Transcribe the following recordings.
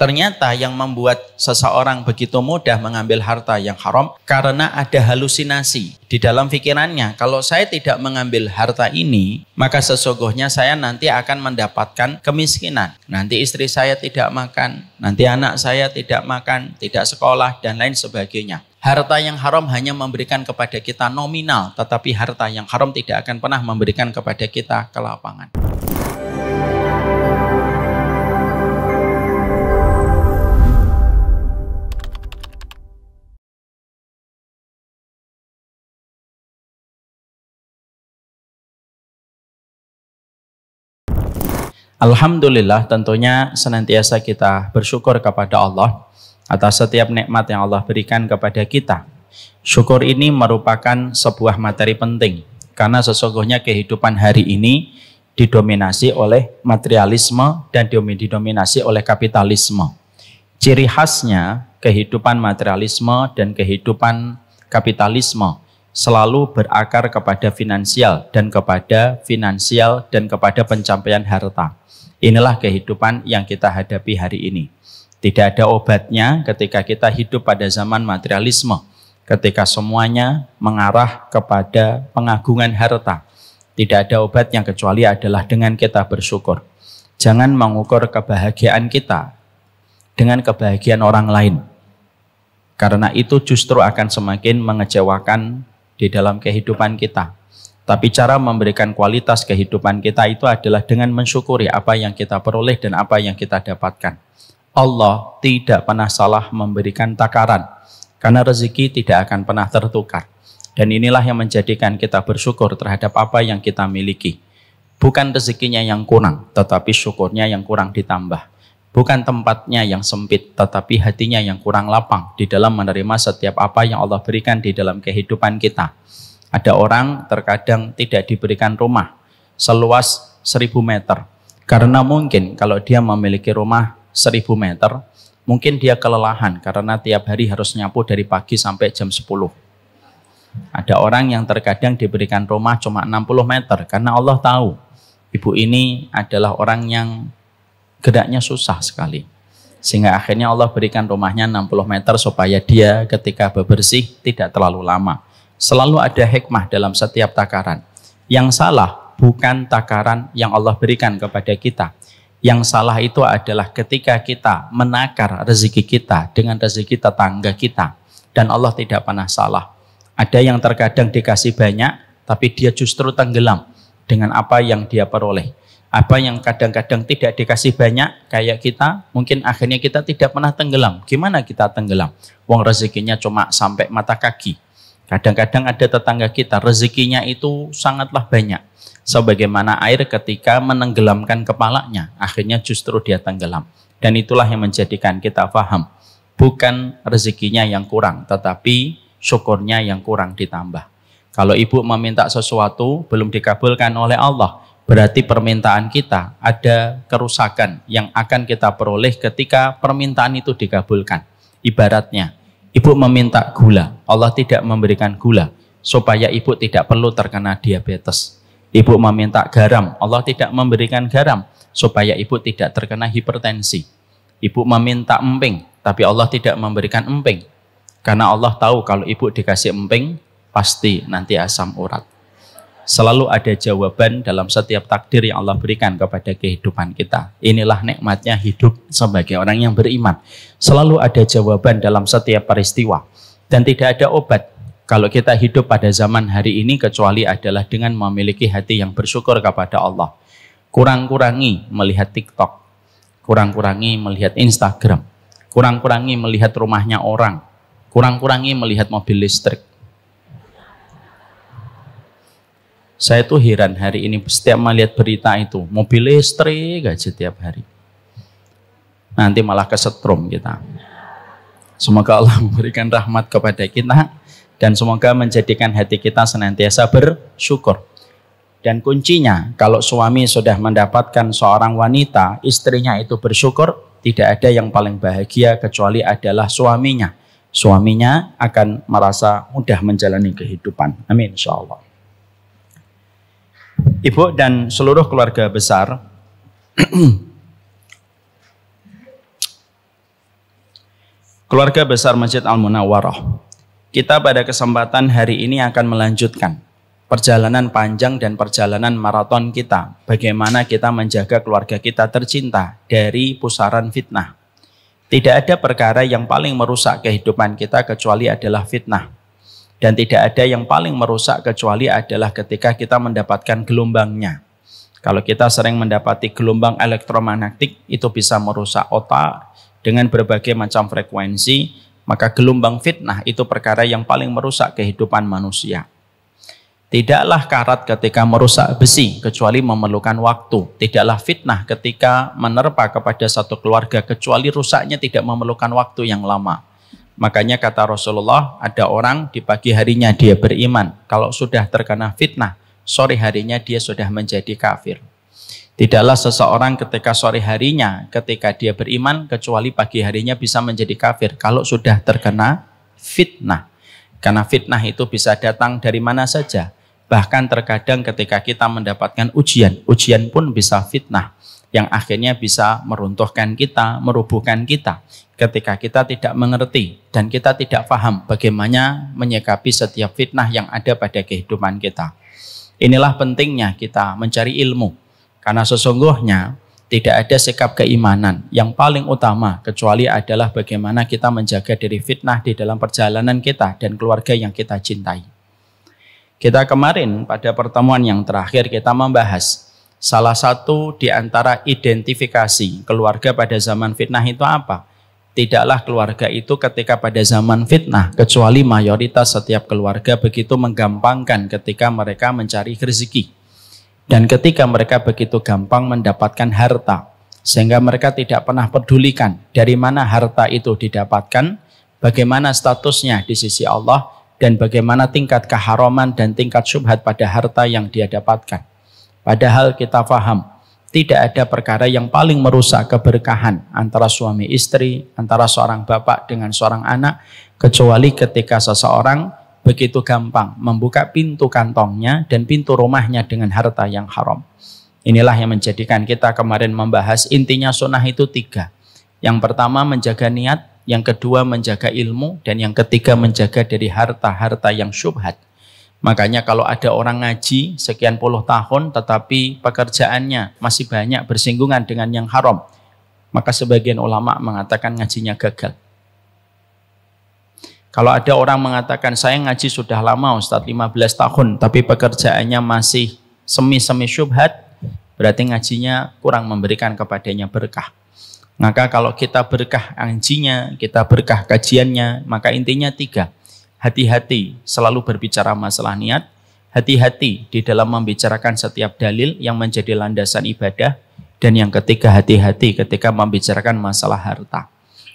Ternyata yang membuat seseorang begitu mudah mengambil harta yang haram karena ada halusinasi di dalam pikirannya. Kalau saya tidak mengambil harta ini, maka sesungguhnya saya nanti akan mendapatkan kemiskinan. Nanti istri saya tidak makan, nanti anak saya tidak makan, tidak sekolah, dan lain sebagainya. Harta yang haram hanya memberikan kepada kita nominal, tetapi harta yang haram tidak akan pernah memberikan kepada kita kelapangan. Alhamdulillah, tentunya senantiasa kita bersyukur kepada Allah atas setiap nikmat yang Allah berikan kepada kita. Syukur ini merupakan sebuah materi penting karena sesungguhnya kehidupan hari ini didominasi oleh materialisme dan didominasi oleh kapitalisme. Ciri khasnya kehidupan materialisme dan kehidupan kapitalisme selalu berakar kepada finansial dan kepada pencapaian harta. Inilah kehidupan yang kita hadapi hari ini. Tidak ada obatnya ketika kita hidup pada zaman materialisme, ketika semuanya mengarah kepada pengagungan harta. Tidak ada obatnya kecuali adalah dengan kita bersyukur. Jangan mengukur kebahagiaan kita dengan kebahagiaan orang lain, karena itu justru akan semakin mengecewakan di dalam kehidupan kita. Tapi cara memberikan kualitas kehidupan kita itu adalah dengan mensyukuri apa yang kita peroleh dan apa yang kita dapatkan. Allah tidak pernah salah memberikan takaran, karena rezeki tidak akan pernah tertukar. Dan inilah yang menjadikan kita bersyukur terhadap apa yang kita miliki. Bukan rezekinya yang kurang, tetapi syukurnya yang kurang ditambah. Bukan tempatnya yang sempit, tetapi hatinya yang kurang lapang di dalam menerima setiap apa yang Allah berikan di dalam kehidupan kita. Ada orang terkadang tidak diberikan rumah seluas 1000 meter. Karena mungkin kalau dia memiliki rumah 1000 meter, mungkin dia kelelahan karena tiap hari harus nyapu dari pagi sampai jam 10. Ada orang yang terkadang diberikan rumah cuma 60 meter karena Allah tahu ibu ini adalah orang yang geraknya susah sekali. Sehingga akhirnya Allah berikan rumahnya 60 meter supaya dia ketika bebersih tidak terlalu lama. Selalu ada hikmah dalam setiap takaran. Yang salah bukan takaran yang Allah berikan kepada kita. Yang salah itu adalah ketika kita menakar rezeki kita dengan rezeki tetangga kita. Dan Allah tidak pernah salah. Ada yang terkadang dikasih banyak, tapi dia justru tenggelam dengan apa yang dia peroleh. Apa yang kadang-kadang tidak dikasih banyak, kayak kita, mungkin akhirnya kita tidak pernah tenggelam. Gimana kita tenggelam? Wong rezekinya cuma sampai mata kaki. Kadang-kadang ada tetangga kita, rezekinya itu sangatlah banyak. Sebagaimana air ketika menenggelamkan kepalanya, akhirnya justru dia tenggelam. Dan itulah yang menjadikan kita paham. Bukan rezekinya yang kurang, tetapi syukurnya yang kurang ditambah. Kalau ibu meminta sesuatu, belum dikabulkan oleh Allah, berarti permintaan kita ada kerusakan yang akan kita peroleh ketika permintaan itu dikabulkan. Ibaratnya, ibu meminta gula, Allah tidak memberikan gula, supaya ibu tidak perlu terkena diabetes. Ibu meminta garam, Allah tidak memberikan garam, supaya ibu tidak terkena hipertensi. Ibu meminta emping, tapi Allah tidak memberikan emping. Karena Allah tahu kalau ibu dikasih emping, pasti nanti asam urat. Selalu ada jawaban dalam setiap takdir yang Allah berikan kepada kehidupan kita. Inilah nikmatnya hidup sebagai orang yang beriman. Selalu ada jawaban dalam setiap peristiwa. Dan tidak ada obat kalau kita hidup pada zaman hari ini kecuali adalah dengan memiliki hati yang bersyukur kepada Allah. Kurang-kurangi melihat TikTok, kurang-kurangi melihat Instagram, kurang-kurangi melihat rumahnya orang, kurang-kurangi melihat mobil listrik. Saya tuh heran hari ini setiap melihat berita itu, mobil listrik aja setiap hari. Nanti malah kesetrum kita. Semoga Allah memberikan rahmat kepada kita dan semoga menjadikan hati kita senantiasa bersyukur. Dan kuncinya, kalau suami sudah mendapatkan seorang wanita, istrinya itu bersyukur, tidak ada yang paling bahagia kecuali adalah suaminya. Suaminya akan merasa mudah menjalani kehidupan. Amin, insyaallah. Ibu dan seluruh keluarga besar, Keluarga besar Masjid Al-Munawwarah, kita pada kesempatan hari ini akan melanjutkan perjalanan panjang dan perjalanan maraton kita. Bagaimana kita menjaga keluarga kita tercinta dari pusaran fitnah. Tidak ada perkara yang paling merusak kehidupan kita kecuali adalah fitnah. Dan tidak ada yang paling merusak kecuali adalah ketika kita mendapatkan gelombangnya. Kalau kita sering mendapati gelombang elektromagnetik, itu bisa merusak otak dengan berbagai macam frekuensi, maka gelombang fitnah itu perkara yang paling merusak kehidupan manusia. Tidaklah karat ketika merusak besi, kecuali memerlukan waktu. Tidaklah fitnah ketika menerpa kepada satu keluarga, kecuali rusaknya tidak memerlukan waktu yang lama. Makanya kata Rasulullah, ada orang di pagi harinya dia beriman, kalau sudah terkena fitnah, sore harinya dia sudah menjadi kafir. Tidaklah seseorang ketika sore harinya, ketika dia beriman, kecuali pagi harinya bisa menjadi kafir kalau sudah terkena fitnah. Karena fitnah itu bisa datang dari mana saja. Bahkan terkadang ketika kita mendapatkan ujian, ujian pun bisa fitnah. Yang akhirnya bisa meruntuhkan kita, merubuhkan kita. Ketika kita tidak mengerti dan kita tidak paham bagaimana menyikapi setiap fitnah yang ada pada kehidupan kita. Inilah pentingnya kita mencari ilmu. Karena sesungguhnya tidak ada sikap keimanan yang paling utama kecuali adalah bagaimana kita menjaga dari fitnah di dalam perjalanan kita dan keluarga yang kita cintai. Kita kemarin pada pertemuan yang terakhir kita membahas salah satu di antara identifikasi keluarga pada zaman fitnah itu apa? Tidaklah keluarga itu ketika pada zaman fitnah, kecuali mayoritas setiap keluarga begitu menggampangkan ketika mereka mencari rezeki. Dan ketika mereka begitu gampang mendapatkan harta, sehingga mereka tidak pernah pedulikan dari mana harta itu didapatkan, bagaimana statusnya di sisi Allah, dan bagaimana tingkat keharaman dan tingkat syubhat pada harta yang dia dapatkan. Padahal kita paham, tidak ada perkara yang paling merusak keberkahan antara suami istri, antara seorang bapak dengan seorang anak, kecuali ketika seseorang begitu gampang membuka pintu kantongnya dan pintu rumahnya dengan harta yang haram. Inilah yang menjadikan kita kemarin membahas intinya sunnah itu 3. Yang pertama menjaga niat, yang kedua menjaga ilmu, dan yang ketiga menjaga dari harta-harta yang syubhat. Makanya kalau ada orang ngaji sekian puluh tahun tetapi pekerjaannya masih banyak bersinggungan dengan yang haram, maka sebagian ulama mengatakan ngajinya gagal. Kalau ada orang mengatakan saya ngaji sudah lama Ustadz 15 tahun tapi pekerjaannya masih semi-semi syubhat, berarti ngajinya kurang memberikan kepadanya berkah. Maka kalau kita berkah ngajinya, kita berkah kajiannya, maka intinya 3. Hati-hati selalu berbicara masalah niat, hati-hati di dalam membicarakan setiap dalil yang menjadi landasan ibadah, dan yang ketiga hati-hati ketika membicarakan masalah harta.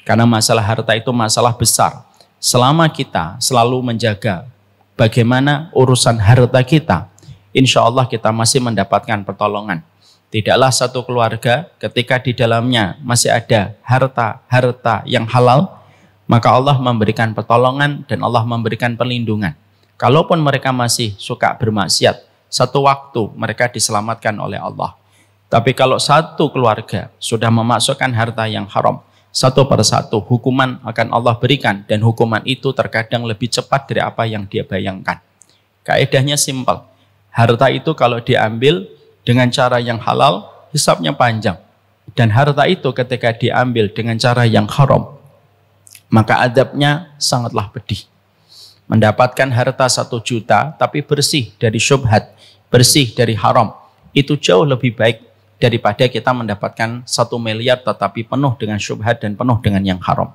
Karena masalah harta itu masalah besar. Selama kita selalu menjaga bagaimana urusan harta kita, insya Allah kita masih mendapatkan pertolongan. Tidaklah satu keluarga ketika di dalamnya masih ada harta yang halal, maka Allah memberikan pertolongan dan Allah memberikan perlindungan. Kalaupun mereka masih suka bermaksiat, satu waktu mereka diselamatkan oleh Allah. Tapi kalau satu keluarga sudah memasukkan harta yang haram, satu persatu hukuman akan Allah berikan, dan hukuman itu terkadang lebih cepat dari apa yang dia bayangkan. Kaedahnya simpel. Harta itu kalau diambil dengan cara yang halal, hisabnya panjang. Dan harta itu ketika diambil dengan cara yang haram, maka adabnya sangatlah pedih. Mendapatkan harta 1 juta tapi bersih dari syubhat, bersih dari haram, itu jauh lebih baik daripada kita mendapatkan 1 miliar tetapi penuh dengan syubhat dan penuh dengan yang haram.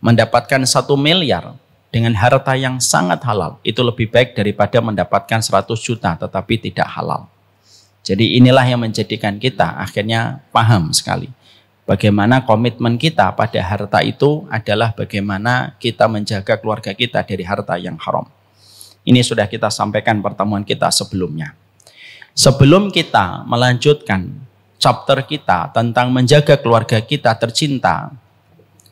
Mendapatkan 1 miliar dengan harta yang sangat halal, itu lebih baik daripada mendapatkan 100 juta tetapi tidak halal. Jadi inilah yang menjadikan kita akhirnya paham sekali bagaimana komitmen kita pada harta itu adalah bagaimana kita menjaga keluarga kita dari harta yang haram. Ini sudah kita sampaikan pertemuan kita sebelumnya. Sebelum kita melanjutkan chapter kita tentang menjaga keluarga kita tercinta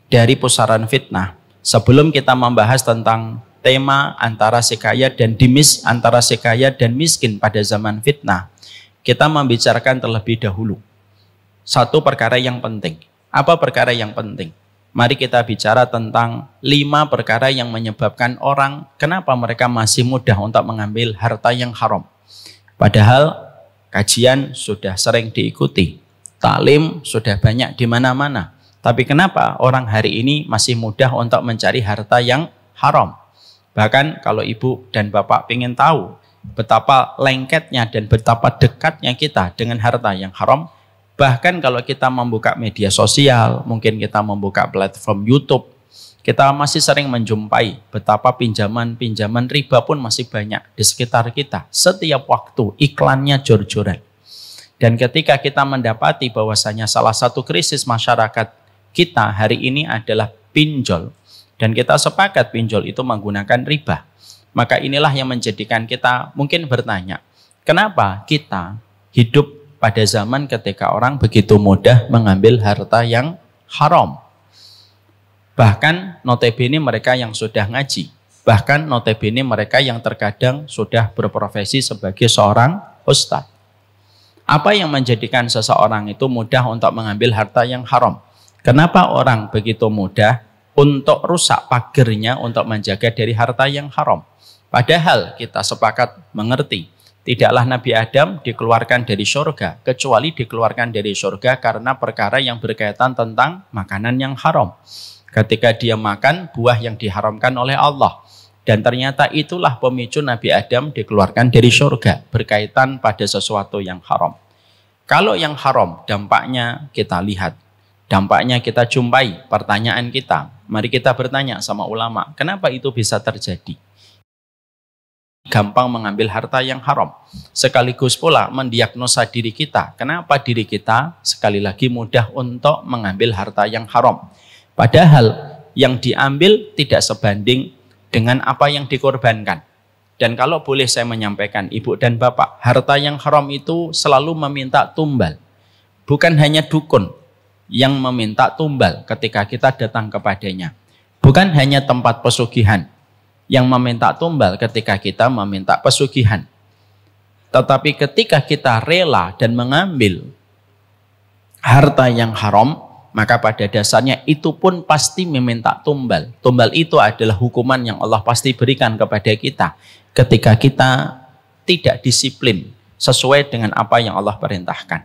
dari pusaran fitnah, sebelum kita membahas tentang tema antara si kaya dan antara si kaya dan miskin pada zaman fitnah, kita membicarakan terlebih dahulu satu perkara yang penting. Apa perkara yang penting? Mari kita bicara tentang 5 perkara yang menyebabkan orang kenapa mereka masih mudah untuk mengambil harta yang haram. Padahal kajian sudah sering diikuti, taklim sudah banyak di mana-mana. Tapi kenapa orang hari ini masih mudah untuk mencari harta yang haram? Bahkan kalau ibu dan bapak ingin tahu betapa lengketnya dan betapa dekatnya kita dengan harta yang haram, bahkan kalau kita membuka media sosial, mungkin kita membuka platform YouTube, kita masih sering menjumpai betapa pinjaman-pinjaman riba pun masih banyak di sekitar kita. Setiap waktu iklannya jor-joran. Dan ketika kita mendapati bahwasanya salah satu krisis masyarakat kita hari ini adalah pinjol, dan kita sepakat pinjol itu menggunakan riba, maka inilah yang menjadikan kita mungkin bertanya, kenapa kita hidup pada zaman ketika orang begitu mudah mengambil harta yang haram. Bahkan notabene mereka yang sudah ngaji, bahkan notabene mereka yang terkadang sudah berprofesi sebagai seorang ustadz. Apa yang menjadikan seseorang itu mudah untuk mengambil harta yang haram? Kenapa orang begitu mudah untuk rusak pagernya untuk menjaga dari harta yang haram? Padahal kita sepakat mengerti, tidaklah Nabi Adam dikeluarkan dari surga, kecuali dikeluarkan dari surga karena perkara yang berkaitan tentang makanan yang haram. Ketika dia makan buah yang diharamkan oleh Allah. Dan ternyata itulah pemicu Nabi Adam dikeluarkan dari surga, berkaitan pada sesuatu yang haram. Kalau yang haram, dampaknya kita lihat, dampaknya kita jumpai, pertanyaan kita. Mari kita bertanya sama ulama, kenapa itu bisa terjadi? Gampang mengambil harta yang haram, sekaligus pula mendiagnosa diri kita. Kenapa diri kita sekali lagi mudah untuk mengambil harta yang haram? Padahal yang diambil tidak sebanding dengan apa yang dikorbankan. Dan kalau boleh saya menyampaikan, ibu dan bapak, harta yang haram itu selalu meminta tumbal. Bukan hanya dukun yang meminta tumbal ketika kita datang kepadanya. Bukan hanya tempat pesugihan yang meminta tumbal ketika kita meminta pesugihan. Tetapi ketika kita rela dan mengambil harta yang haram, maka pada dasarnya itu pun pasti meminta tumbal. Tumbal itu adalah hukuman yang Allah pasti berikan kepada kita ketika kita tidak disiplin sesuai dengan apa yang Allah perintahkan.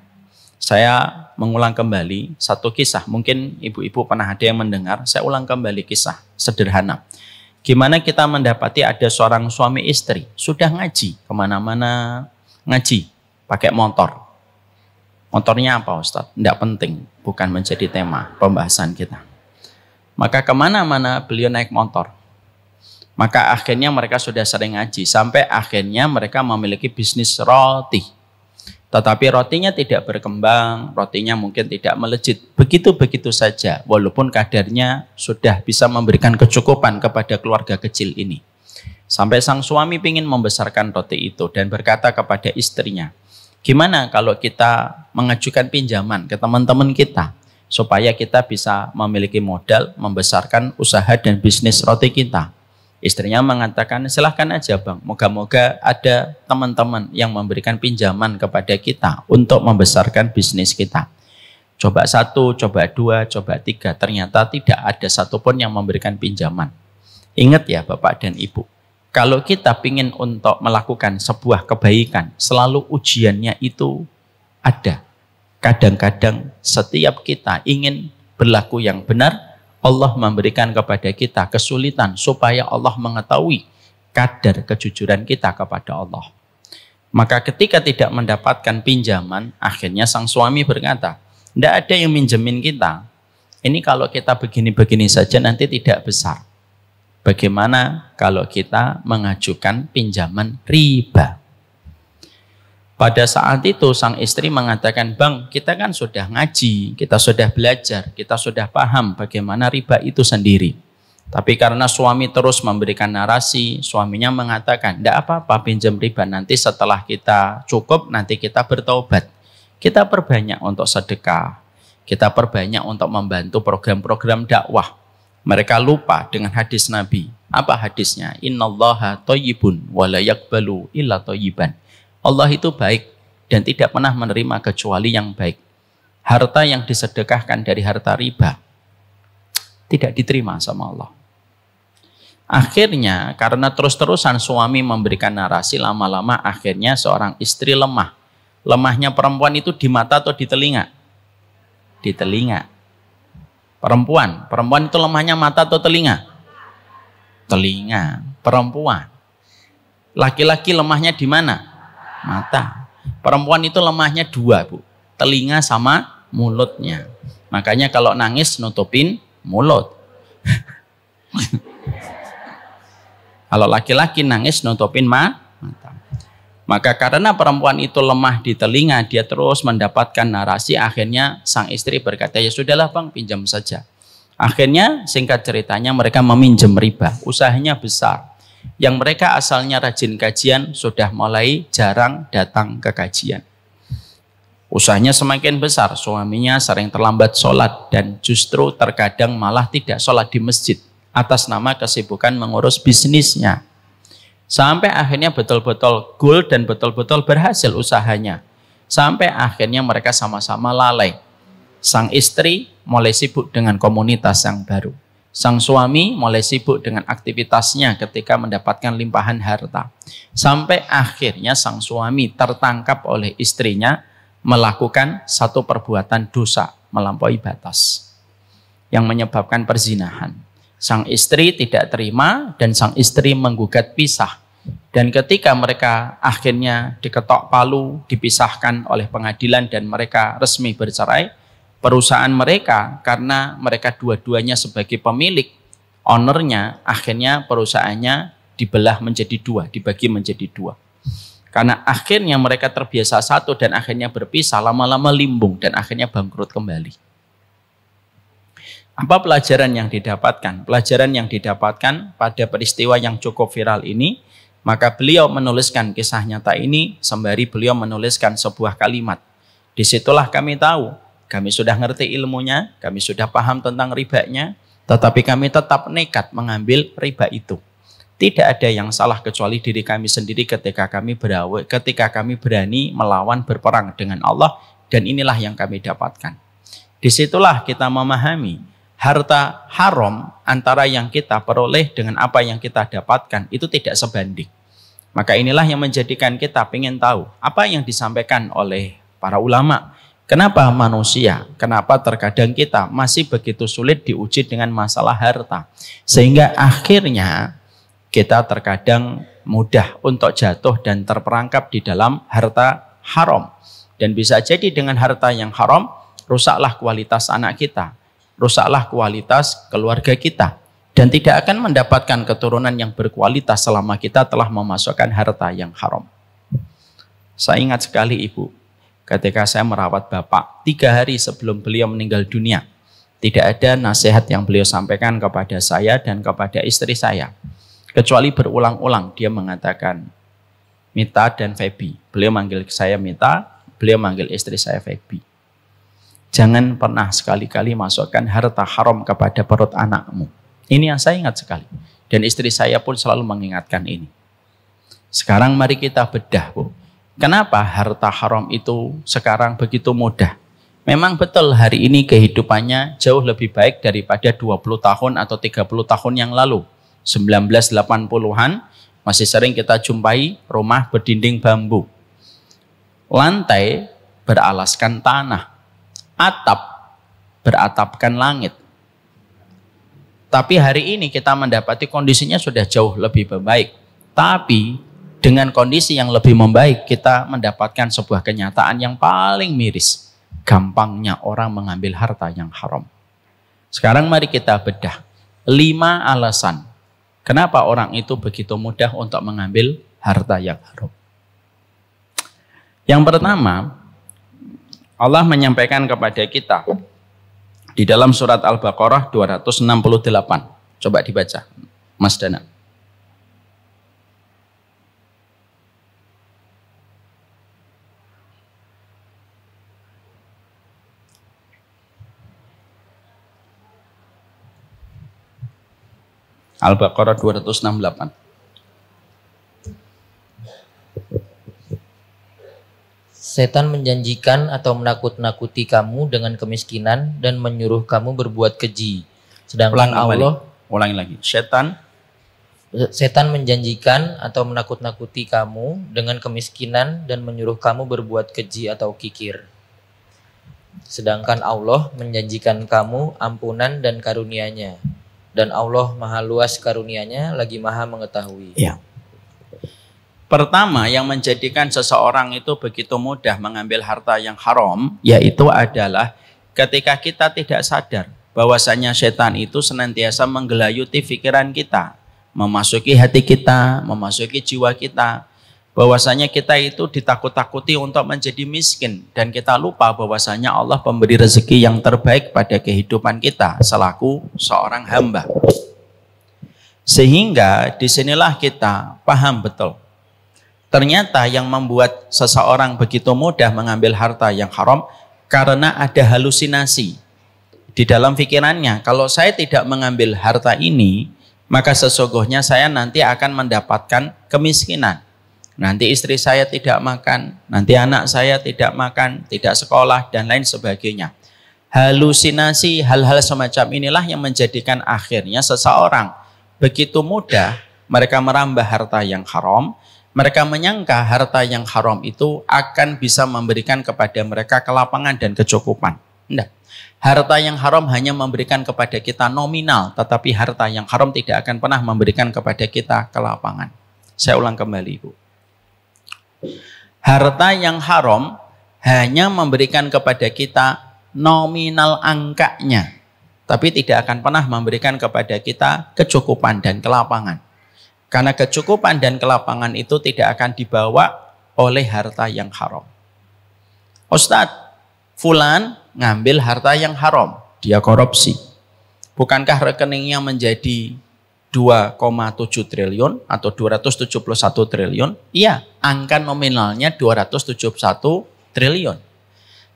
Saya mengulang kembali satu kisah, mungkin ibu-ibu pernah ada yang mendengar, saya ulang kembali kisah sederhana. Gimana kita mendapati ada seorang suami istri, sudah ngaji, kemana-mana ngaji, pakai motor. Motornya apa Ustadz? Tidak penting, bukan menjadi tema pembahasan kita. Maka kemana-mana beliau naik motor. Maka akhirnya mereka sudah sering ngaji, sampai akhirnya mereka memiliki bisnis roti. Tetapi rotinya tidak berkembang, rotinya mungkin tidak melejit. Begitu-begitu saja, walaupun kadarnya sudah bisa memberikan kecukupan kepada keluarga kecil ini. Sampai sang suami ingin membesarkan roti itu dan berkata kepada istrinya, gimana kalau kita mengajukan pinjaman ke teman-teman kita, supaya kita bisa memiliki modal, membesarkan usaha dan bisnis roti kita. Istrinya mengatakan, silahkan aja bang, moga-moga ada teman-teman yang memberikan pinjaman kepada kita untuk membesarkan bisnis kita. Coba 1, coba 2, coba 3, ternyata tidak ada satupun yang memberikan pinjaman. Ingat ya Bapak dan Ibu, kalau kita ingin untuk melakukan sebuah kebaikan, selalu ujiannya itu ada. Kadang-kadang setiap kita ingin berlaku yang benar, Allah memberikan kepada kita kesulitan supaya Allah mengetahui kadar kejujuran kita kepada Allah. Maka ketika tidak mendapatkan pinjaman, akhirnya sang suami berkata, tidak ada yang minjemin kita. Ini kalau kita begini-begini saja nanti tidak besar. Bagaimana kalau kita mengajukan pinjaman riba? Pada saat itu sang istri mengatakan, bang, kita kan sudah ngaji, kita sudah belajar, kita sudah paham bagaimana riba itu sendiri. Tapi karena suami terus memberikan narasi, suaminya mengatakan, tidak apa-apa pinjam riba, nanti setelah kita cukup, nanti kita bertaubat. Kita perbanyak untuk sedekah, kita perbanyak untuk membantu program-program dakwah. Mereka lupa dengan hadis Nabi. Apa hadisnya? Innallaha thayyibun wa la yaqbalu illa thayyiban. Allah itu baik dan tidak pernah menerima kecuali yang baik. Harta yang disedekahkan dari harta riba, tidak diterima sama Allah. Akhirnya karena terus-terusan suami memberikan narasi, lama-lama akhirnya seorang istri lemah. Lemahnya perempuan itu di mata atau di telinga? Di telinga. Perempuan itu lemahnya mata atau telinga? Telinga. Perempuan. Laki-laki lemahnya di mana? Mata. Perempuan itu lemahnya dua, Bu. Telinga sama mulutnya. Makanya kalau nangis nutupin mulut. Kalau laki-laki nangis nutupin mata. Maka karena perempuan itu lemah di telinga, dia terus mendapatkan narasi. Akhirnya sang istri berkata, ya sudahlah bang, pinjam saja. Akhirnya singkat ceritanya mereka meminjam riba. Usahanya besar. Yang mereka asalnya rajin kajian sudah mulai jarang datang ke kajian. Usahanya semakin besar. Suaminya sering terlambat sholat dan justru terkadang malah tidak sholat di masjid atas nama kesibukan mengurus bisnisnya. Sampai akhirnya betul-betul goal dan betul-betul berhasil usahanya. Sampai akhirnya mereka sama-sama lalai. Sang istri mulai sibuk dengan komunitas yang baru. Sang suami mulai sibuk dengan aktivitasnya ketika mendapatkan limpahan harta. Sampai akhirnya sang suami tertangkap oleh istrinya melakukan satu perbuatan dosa melampaui batas yang menyebabkan perzinahan. Sang istri tidak terima dan sang istri menggugat pisah. Dan ketika mereka akhirnya diketok palu, dipisahkan oleh pengadilan dan mereka resmi bercerai, perusahaan mereka karena mereka dua-duanya sebagai pemilik, ownernya, akhirnya perusahaannya dibelah menjadi dua, dibagi menjadi dua. Karena akhirnya mereka terbiasa satu dan akhirnya berpisah, lama-lama limbung dan akhirnya bangkrut kembali. Apa pelajaran yang didapatkan? Pelajaran yang didapatkan pada peristiwa yang cukup viral ini, maka beliau menuliskan kisah nyata ini sembari beliau menuliskan sebuah kalimat. Disitulah kami tahu, kami sudah ngerti ilmunya, kami sudah paham tentang ribanya, tetapi kami tetap nekat mengambil riba itu. Tidak ada yang salah kecuali diri kami sendiri ketika kami berani melawan berperang dengan Allah, dan inilah yang kami dapatkan. Disitulah kita memahami harta haram antara yang kita peroleh dengan apa yang kita dapatkan itu tidak sebanding. Maka inilah yang menjadikan kita ingin tahu apa yang disampaikan oleh para ulama. Kenapa manusia, kenapa terkadang kita masih begitu sulit diuji dengan masalah harta. Sehingga akhirnya kita terkadang mudah untuk jatuh dan terperangkap di dalam harta haram. Dan bisa jadi dengan harta yang haram, rusaklah kualitas anak kita. Rusaklah kualitas keluarga kita. Dan tidak akan mendapatkan keturunan yang berkualitas selama kita telah memasukkan harta yang haram. Saya ingat sekali Ibu, ketika saya merawat Bapak, 3 hari sebelum beliau meninggal dunia, tidak ada nasihat yang beliau sampaikan kepada saya dan kepada istri saya. Kecuali berulang-ulang dia mengatakan, Mita dan Feby. Beliau manggil saya Mita, beliau manggil istri saya Feby. Jangan pernah sekali-kali masukkan harta haram kepada perut anakmu. Ini yang saya ingat sekali. Dan istri saya pun selalu mengingatkan ini. Sekarang mari kita bedah, Bu. Kenapa harta haram itu sekarang begitu mudah? Memang betul hari ini kehidupannya jauh lebih baik daripada 20 tahun atau 30 tahun yang lalu. 1980-an masih sering kita jumpai rumah berdinding bambu. Lantai beralaskan tanah. Atap beratapkan langit. Tapi hari ini kita mendapati kondisinya sudah jauh lebih baik. Tapi dengan kondisi yang lebih membaik, kita mendapatkan sebuah kenyataan yang paling miris. Gampangnya orang mengambil harta yang haram. Sekarang mari kita bedah 5 alasan kenapa orang itu begitu mudah untuk mengambil harta yang haram. Yang pertama, Allah menyampaikan kepada kita di dalam surat Al-Baqarah 268. Coba dibaca, Mas Dana. Al-Baqarah 268. Setan menjanjikan atau menakut-nakuti kamu dengan kemiskinan dan menyuruh kamu berbuat keji. Sedangkan Allah, ulangi lagi. Setan menjanjikan atau menakut-nakuti kamu dengan kemiskinan dan menyuruh kamu berbuat keji atau kikir. Sedangkan Allah menjanjikan kamu ampunan dan karunia-Nya. Dan Allah maha luas karunia-Nya, lagi maha mengetahui. Ya. Pertama yang menjadikan seseorang itu begitu mudah mengambil harta yang haram, yaitu adalah ketika kita tidak sadar bahwasanya setan itu senantiasa menggelayuti pikiran kita, memasuki hati kita, memasuki jiwa kita, bahwasanya kita itu ditakut-takuti untuk menjadi miskin, dan kita lupa bahwasanya Allah pemberi rezeki yang terbaik pada kehidupan kita selaku seorang hamba. Sehingga disinilah kita paham betul. Ternyata yang membuat seseorang begitu mudah mengambil harta yang haram karena ada halusinasi di dalam pikirannya. Kalau saya tidak mengambil harta ini, maka sesungguhnya saya nanti akan mendapatkan kemiskinan. Nanti istri saya tidak makan, nanti anak saya tidak makan, tidak sekolah, dan lain sebagainya. Halusinasi, hal-hal semacam inilah yang menjadikan akhirnya seseorang begitu mudah mereka merambah harta yang haram. Mereka menyangka harta yang haram itu akan bisa memberikan kepada mereka kelapangan dan kecukupan. Tidak. Harta yang haram hanya memberikan kepada kita nominal, tetapi harta yang haram tidak akan pernah memberikan kepada kita kelapangan. Saya ulang kembali, Ibu. Harta yang haram hanya memberikan kepada kita nominal angkanya, tapi tidak akan pernah memberikan kepada kita kecukupan dan kelapangan. Karena kecukupan dan kelapangan itu tidak akan dibawa oleh harta yang haram. Ustadz, fulan ngambil harta yang haram, dia korupsi. Bukankah rekeningnya menjadi 2,7 triliun atau 271 triliun? Iya, angka nominalnya 271 triliun.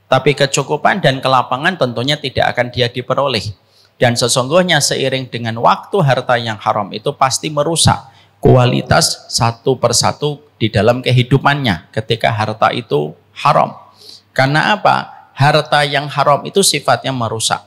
Tapi kecukupan dan kelapangan tentunya tidak akan dia diperoleh. Dan sesungguhnya seiring dengan waktu harta yang haram itu pasti merusak kualitas satu persatu di dalam kehidupannya ketika harta itu haram. Karena apa? Harta yang haram itu sifatnya merusak.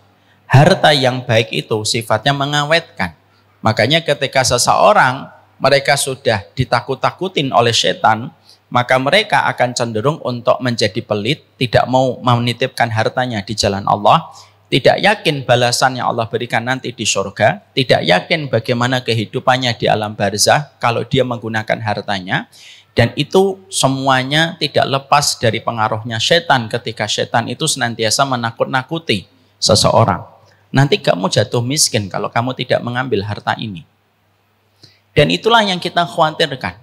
Harta yang baik itu sifatnya mengawetkan. Makanya ketika seseorang mereka sudah ditakut-takutin oleh setan, maka mereka akan cenderung untuk menjadi pelit, tidak mau menitipkan hartanya di jalan Allah, tidak yakin balasan yang Allah berikan nanti di surga, tidak yakin bagaimana kehidupannya di alam barzah kalau dia menggunakan hartanya, dan itu semuanya tidak lepas dari pengaruhnya setan ketika setan itu senantiasa menakut-nakuti seseorang. Nanti kamu jatuh miskin kalau kamu tidak mengambil harta ini. Dan itulah yang kita khawatirkan.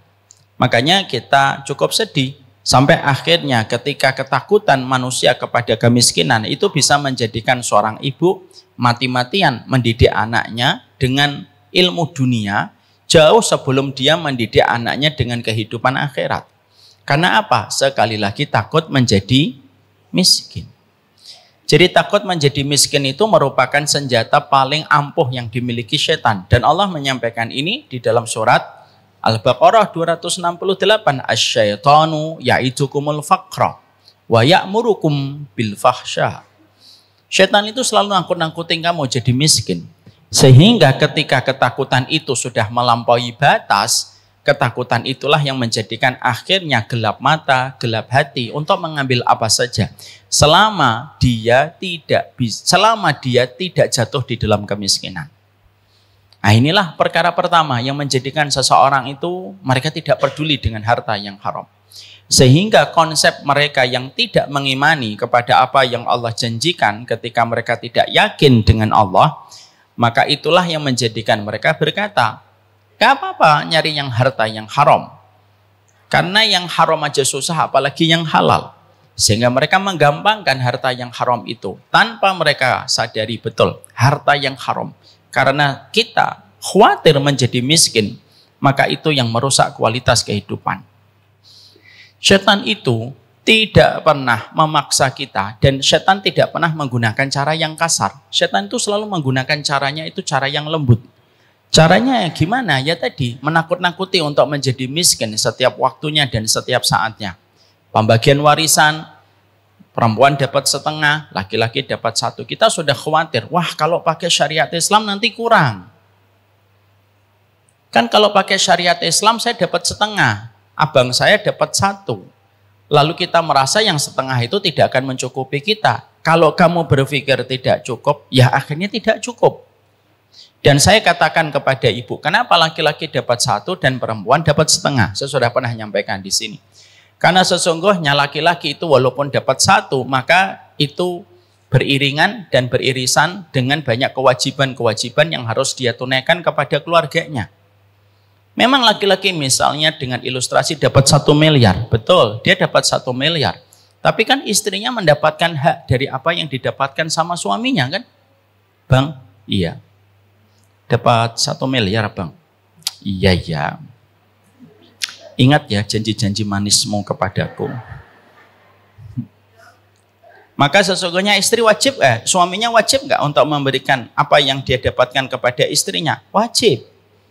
Makanya kita cukup sedih. Sampai akhirnya ketika ketakutan manusia kepada kemiskinan itu bisa menjadikan seorang ibu mati-matian mendidik anaknya dengan ilmu dunia jauh sebelum dia mendidik anaknya dengan kehidupan akhirat. Karena apa? Sekali lagi takut menjadi miskin. Jadi takut menjadi miskin itu merupakan senjata paling ampuh yang dimiliki setan. Dan Allah menyampaikan ini di dalam surat Al-Baqarah 268. Asy-syaitanu ya'idukumul faqra wa ya'murukum bil fahsya. Setan itu selalu nakut-nakutin kamu jadi miskin. Sehingga ketika ketakutan itu sudah melampaui batas, ketakutan itulah yang menjadikan akhirnya gelap mata, gelap hati untuk mengambil apa saja. Selama dia tidak jatuh di dalam kemiskinan. Nah, inilah perkara pertama yang menjadikan seseorang itu mereka tidak peduli dengan harta yang haram. Sehingga konsep mereka yang tidak mengimani kepada apa yang Allah janjikan ketika mereka tidak yakin dengan Allah, maka itulah yang menjadikan mereka berkata, gak apa-apa nyari yang harta yang haram. Karena yang haram aja susah apalagi yang halal. Sehingga mereka menggampangkan harta yang haram itu tanpa mereka sadari betul harta yang haram. Karena kita khawatir menjadi miskin, maka itu yang merusak kualitas kehidupan. Setan itu tidak pernah memaksa kita dan setan tidak pernah menggunakan cara yang kasar. Setan itu selalu menggunakan caranya itu cara yang lembut. Caranya gimana? Ya tadi, menakut-nakuti untuk menjadi miskin setiap waktunya dan setiap saatnya. Pembagian warisan, Perempuan dapat setengah, laki-laki dapat satu. Kita sudah khawatir, wah kalau pakai syariat Islam nanti kurang. Kan kalau pakai syariat Islam saya dapat setengah, abang saya dapat satu. Lalu kita merasa yang setengah itu tidak akan mencukupi kita. Kalau kamu berpikir tidak cukup, ya akhirnya tidak cukup. Dan saya katakan kepada ibu, kenapa laki-laki dapat satu dan perempuan dapat setengah? Saya sudah pernah menyampaikan di sini. Karena sesungguhnya laki-laki itu walaupun dapat satu, maka itu beriringan dan beririsan dengan banyak kewajiban-kewajiban yang harus dia tunaikan kepada keluarganya. Memang laki-laki misalnya dengan ilustrasi dapat 1 miliar, betul, dia dapat 1 miliar. Tapi kan istrinya mendapatkan hak dari apa yang didapatkan sama suaminya kan? Bang, iya. Dapat 1 miliar bang. Iya ya. Ingat ya janji-janji manismu kepadaku. Maka sesungguhnya istri wajib, suaminya wajib nggak untuk memberikan apa yang dia dapatkan kepada istrinya? Wajib.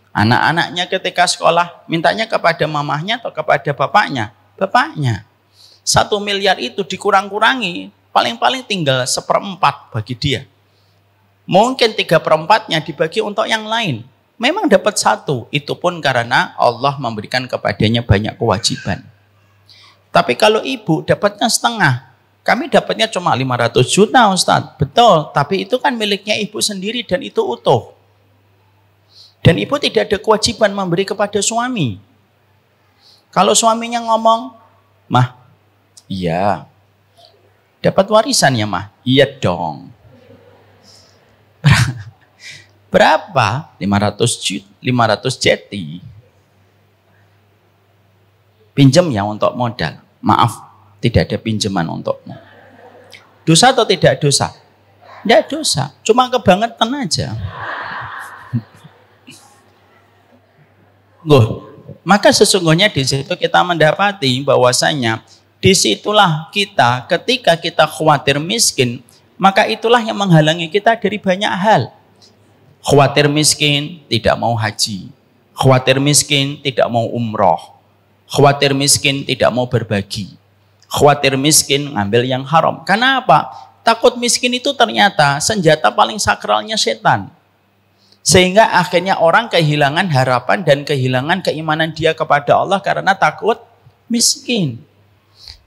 Anak-anaknya ketika sekolah mintanya kepada mamahnya atau kepada bapaknya? Bapaknya. 1 miliar itu dikurang-kurangi, paling-paling tinggal 1/4 bagi dia. Mungkin 3/4-nya dibagi untuk yang lain. Memang dapat 1, itu pun karena Allah memberikan kepadanya banyak kewajiban. Tapi kalau ibu dapatnya setengah, kami dapatnya cuma 500 juta Ustadz. Betul, tapi itu kan miliknya ibu sendiri dan itu utuh. Dan ibu tidak ada kewajiban memberi kepada suami. Kalau suaminya ngomong, mah, iya. Dapat warisan ya mah? Iya dong. Berapa? 500 jeti. Pinjam ya untuk modal. Maaf, tidak ada pinjaman untukmu. Dosa atau tidak dosa? Tidak dosa, cuma kebangetan aja. Maka sesungguhnya di situ kita mendapati bahwasanya disitulah kita ketika kita khawatir miskin, maka itulah yang menghalangi kita dari banyak hal. Khawatir miskin, tidak mau haji. Khawatir miskin, tidak mau umroh. Khawatir miskin, tidak mau berbagi. Khawatir miskin, ngambil yang haram. Karena apa? Takut miskin itu ternyata senjata paling sakralnya setan. Sehingga akhirnya orang kehilangan harapan dan kehilangan keimanan dia kepada Allah karena takut miskin.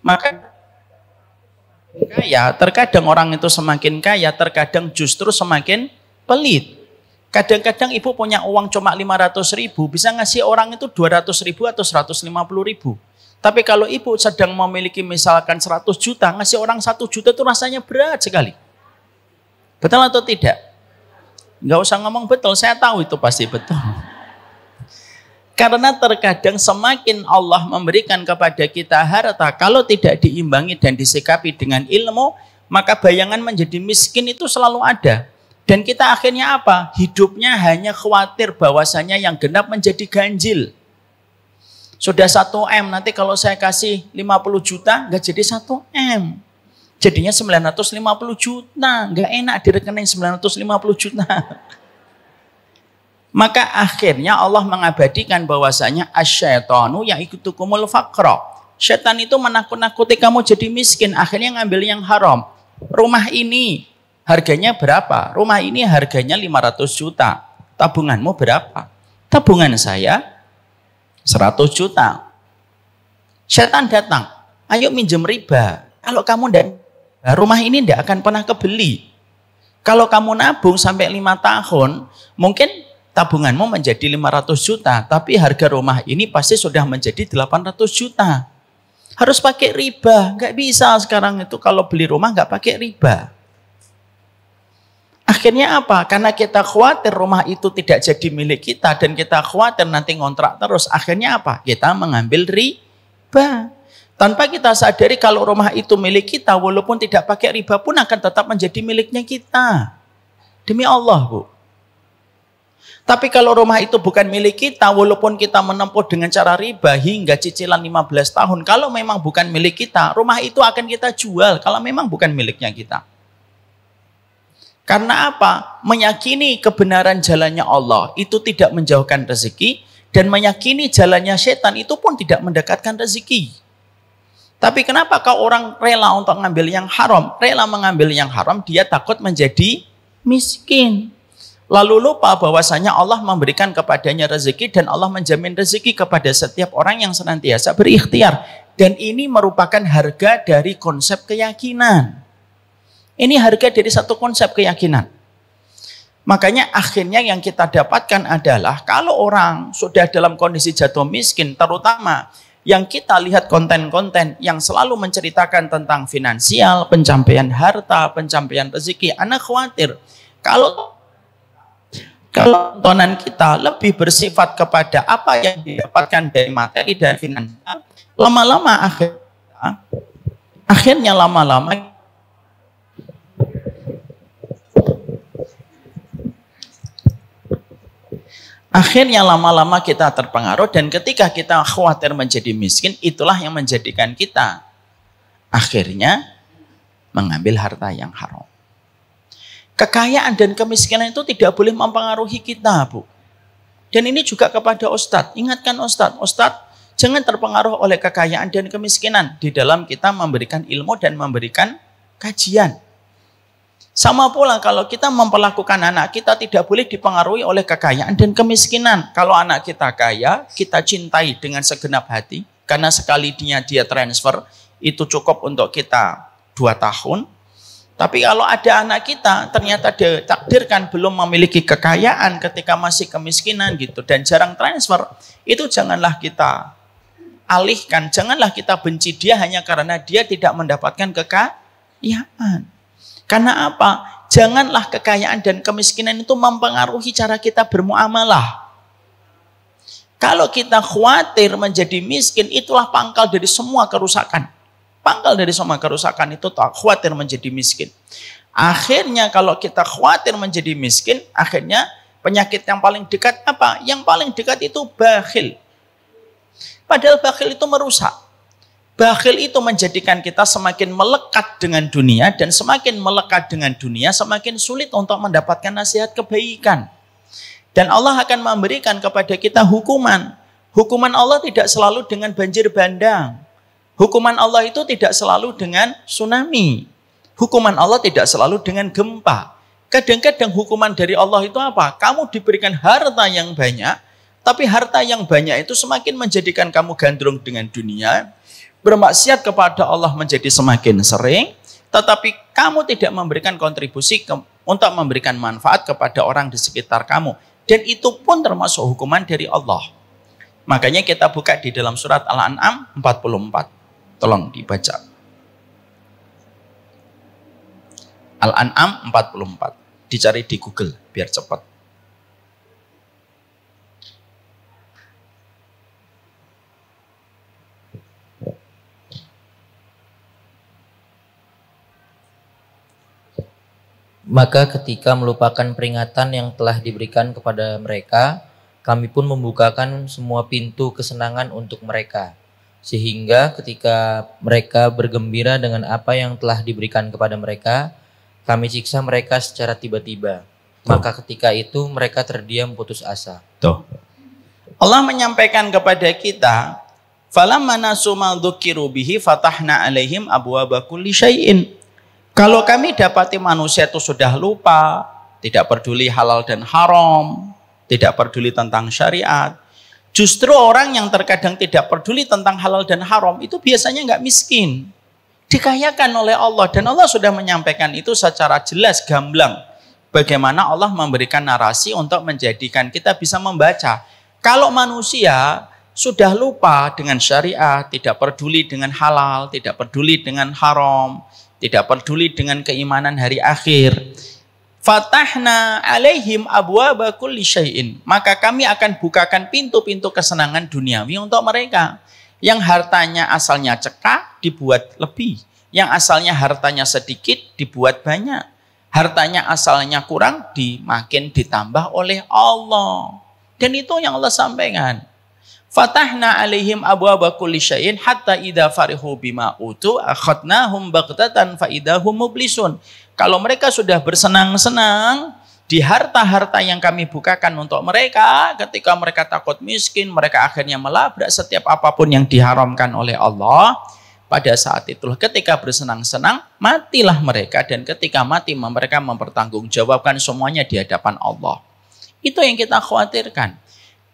Maka kaya, terkadang orang itu semakin kaya, terkadang justru semakin pelit. Kadang-kadang ibu punya uang cuma 500.000, bisa ngasih orang itu 200.000 atau 150.000. Tapi kalau ibu sedang memiliki misalkan 100 juta, ngasih orang 1 juta itu rasanya berat sekali. Betul atau tidak? Nggak usah ngomong betul, saya tahu itu pasti betul. Karena terkadang semakin Allah memberikan kepada kita harta, kalau tidak diimbangi dan disikapi dengan ilmu, maka bayangan menjadi miskin itu selalu ada. Dan kita akhirnya apa? Hidupnya hanya khawatir bahwasanya yang genap menjadi ganjil. Sudah 1 M, nanti kalau saya kasih 50 juta, nggak jadi 1 M. Jadinya 950 juta, nggak enak di rekening 950 juta. Maka akhirnya Allah mengabadikan bahwasanya asyaitanu ya'ikutukumul faqra. Setan itu menakut-nakuti kamu jadi miskin, akhirnya ngambil yang haram. Rumah ini harganya berapa? Rumah ini harganya 500 juta. Tabunganmu berapa? Tabungan saya 100 juta. Setan datang, ayo minjem riba. Kalau kamu rumah ini tidak akan pernah kebeli. Kalau kamu nabung sampai 5 tahun, mungkin tabunganmu menjadi 500 juta. Tapi harga rumah ini pasti sudah menjadi 800 juta. Harus pakai riba. Nggak bisa sekarang itu kalau beli rumah nggak pakai riba. Akhirnya apa? Karena kita khawatir rumah itu tidak jadi milik kita dan kita khawatir nanti ngontrak terus. Akhirnya apa? Kita mengambil riba. Tanpa kita sadari kalau rumah itu milik kita, walaupun tidak pakai riba pun akan tetap menjadi miliknya kita. Demi Allah, Bu. Tapi kalau rumah itu bukan milik kita, walaupun kita menempuh dengan cara riba hingga cicilan 15 tahun, kalau memang bukan milik kita, rumah itu akan kita jual kalau memang bukan miliknya kita. Karena apa? Meyakini kebenaran jalannya Allah itu tidak menjauhkan rezeki, dan meyakini jalannya setan itu pun tidak mendekatkan rezeki. Tapi kenapa kau orang rela untuk mengambil yang haram? Rela mengambil yang haram, dia takut menjadi miskin. Lalu lupa bahwasanya Allah memberikan kepadanya rezeki dan Allah menjamin rezeki kepada setiap orang yang senantiasa berikhtiar. Dan ini merupakan harga dari konsep keyakinan. Ini harga dari satu konsep keyakinan. Makanya akhirnya yang kita dapatkan adalah kalau orang sudah dalam kondisi jatuh miskin, terutama yang kita lihat konten-konten yang selalu menceritakan tentang finansial, pencapaian harta, pencapaian rezeki, anak khawatir kalau tontonan kita lebih bersifat kepada apa yang didapatkan dari materi dan finansial, lama-lama akhirnya lama-lama kita terpengaruh, dan ketika kita khawatir menjadi miskin, itulah yang menjadikan kita akhirnya mengambil harta yang haram. Kekayaan dan kemiskinan itu tidak boleh mempengaruhi kita, Bu. Dan ini juga kepada Ustadz. Ingatkan Ustadz, jangan terpengaruh oleh kekayaan dan kemiskinan di dalam kita memberikan ilmu dan memberikan kajian. Sama pula kalau kita memperlakukan anak kita tidak boleh dipengaruhi oleh kekayaan dan kemiskinan. Kalau anak kita kaya, kita cintai dengan segenap hati. Karena sekali dia transfer, itu cukup untuk kita 2 tahun. Tapi kalau ada anak kita ternyata ditakdirkan belum memiliki kekayaan ketika masih kemiskinan gitu dan jarang transfer, itu janganlah kita alihkan, janganlah kita benci dia hanya karena dia tidak mendapatkan kekayaan. Karena apa? Janganlah kekayaan dan kemiskinan itu mempengaruhi cara kita bermuamalah. Kalau kita khawatir menjadi miskin, itulah pangkal dari semua kerusakan. Pangkal dari semua kerusakan itu khawatir menjadi miskin. Akhirnya kalau kita khawatir menjadi miskin, akhirnya penyakit yang paling dekat apa? Yang paling dekat itu bakhil. Padahal bakhil itu merusak. Bakhil itu menjadikan kita semakin melekat dengan dunia, dan semakin melekat dengan dunia semakin sulit untuk mendapatkan nasihat kebaikan. Dan Allah akan memberikan kepada kita hukuman. Hukuman Allah tidak selalu dengan banjir bandang. Hukuman Allah itu tidak selalu dengan tsunami. Hukuman Allah tidak selalu dengan gempa. Kadang-kadang hukuman dari Allah itu apa? Kamu diberikan harta yang banyak, tapi harta yang banyak itu semakin menjadikan kamu gandrung dengan dunia, bermaksiat kepada Allah menjadi semakin sering, tetapi kamu tidak memberikan kontribusi untuk memberikan manfaat kepada orang di sekitar kamu. Dan itu pun termasuk hukuman dari Allah. Makanya kita buka di dalam surat Al-An'am 44. Tolong dibaca. Al-An'am 44. Dicari di Google biar cepat. Maka ketika melupakan peringatan yang telah diberikan kepada mereka, kami pun membukakan semua pintu kesenangan untuk mereka. Sehingga ketika mereka bergembira dengan apa yang telah diberikan kepada mereka, kami siksa mereka secara tiba-tiba. Maka ketika itu mereka terdiam putus asa. Tuh. Allah menyampaikan kepada kita, falamma nasu ma dzukiru bihi fatahna alaihim abwaaba kulli syai'in. Kalau kami dapati manusia itu sudah lupa, tidak peduli halal dan haram, tidak peduli tentang syariat, justru orang yang terkadang tidak peduli tentang halal dan haram itu biasanya nggak miskin, dikayakan oleh Allah. Dan Allah sudah menyampaikan itu secara jelas, gamblang. Bagaimana Allah memberikan narasi untuk menjadikan kita bisa membaca. Kalau manusia sudah lupa dengan syariat, tidak peduli dengan halal, tidak peduli dengan haram, tidak peduli dengan keimanan hari akhir, fatahna alaihim abwaaba kulli syai'in, maka kami akan bukakan pintu-pintu kesenangan duniawi untuk mereka. Yang hartanya asalnya cekak dibuat lebih, yang asalnya hartanya sedikit dibuat banyak, hartanya asalnya kurang makin ditambah oleh Allah. Dan itu yang Allah sampaikan. Fatahna alaihim abwaaba kulli syai'in hatta idza farihu bima utu akhadnahum baghtatan fa idahum mublisun. Kalau mereka sudah bersenang-senang di harta-harta yang kami bukakan untuk mereka, ketika mereka takut miskin, mereka akhirnya melabrak setiap apapun yang diharamkan oleh Allah. pada saat itulah ketika bersenang-senang, matilah mereka. Dan ketika mati, mereka mempertanggungjawabkan semuanya di hadapan Allah. Itu yang kita khawatirkan.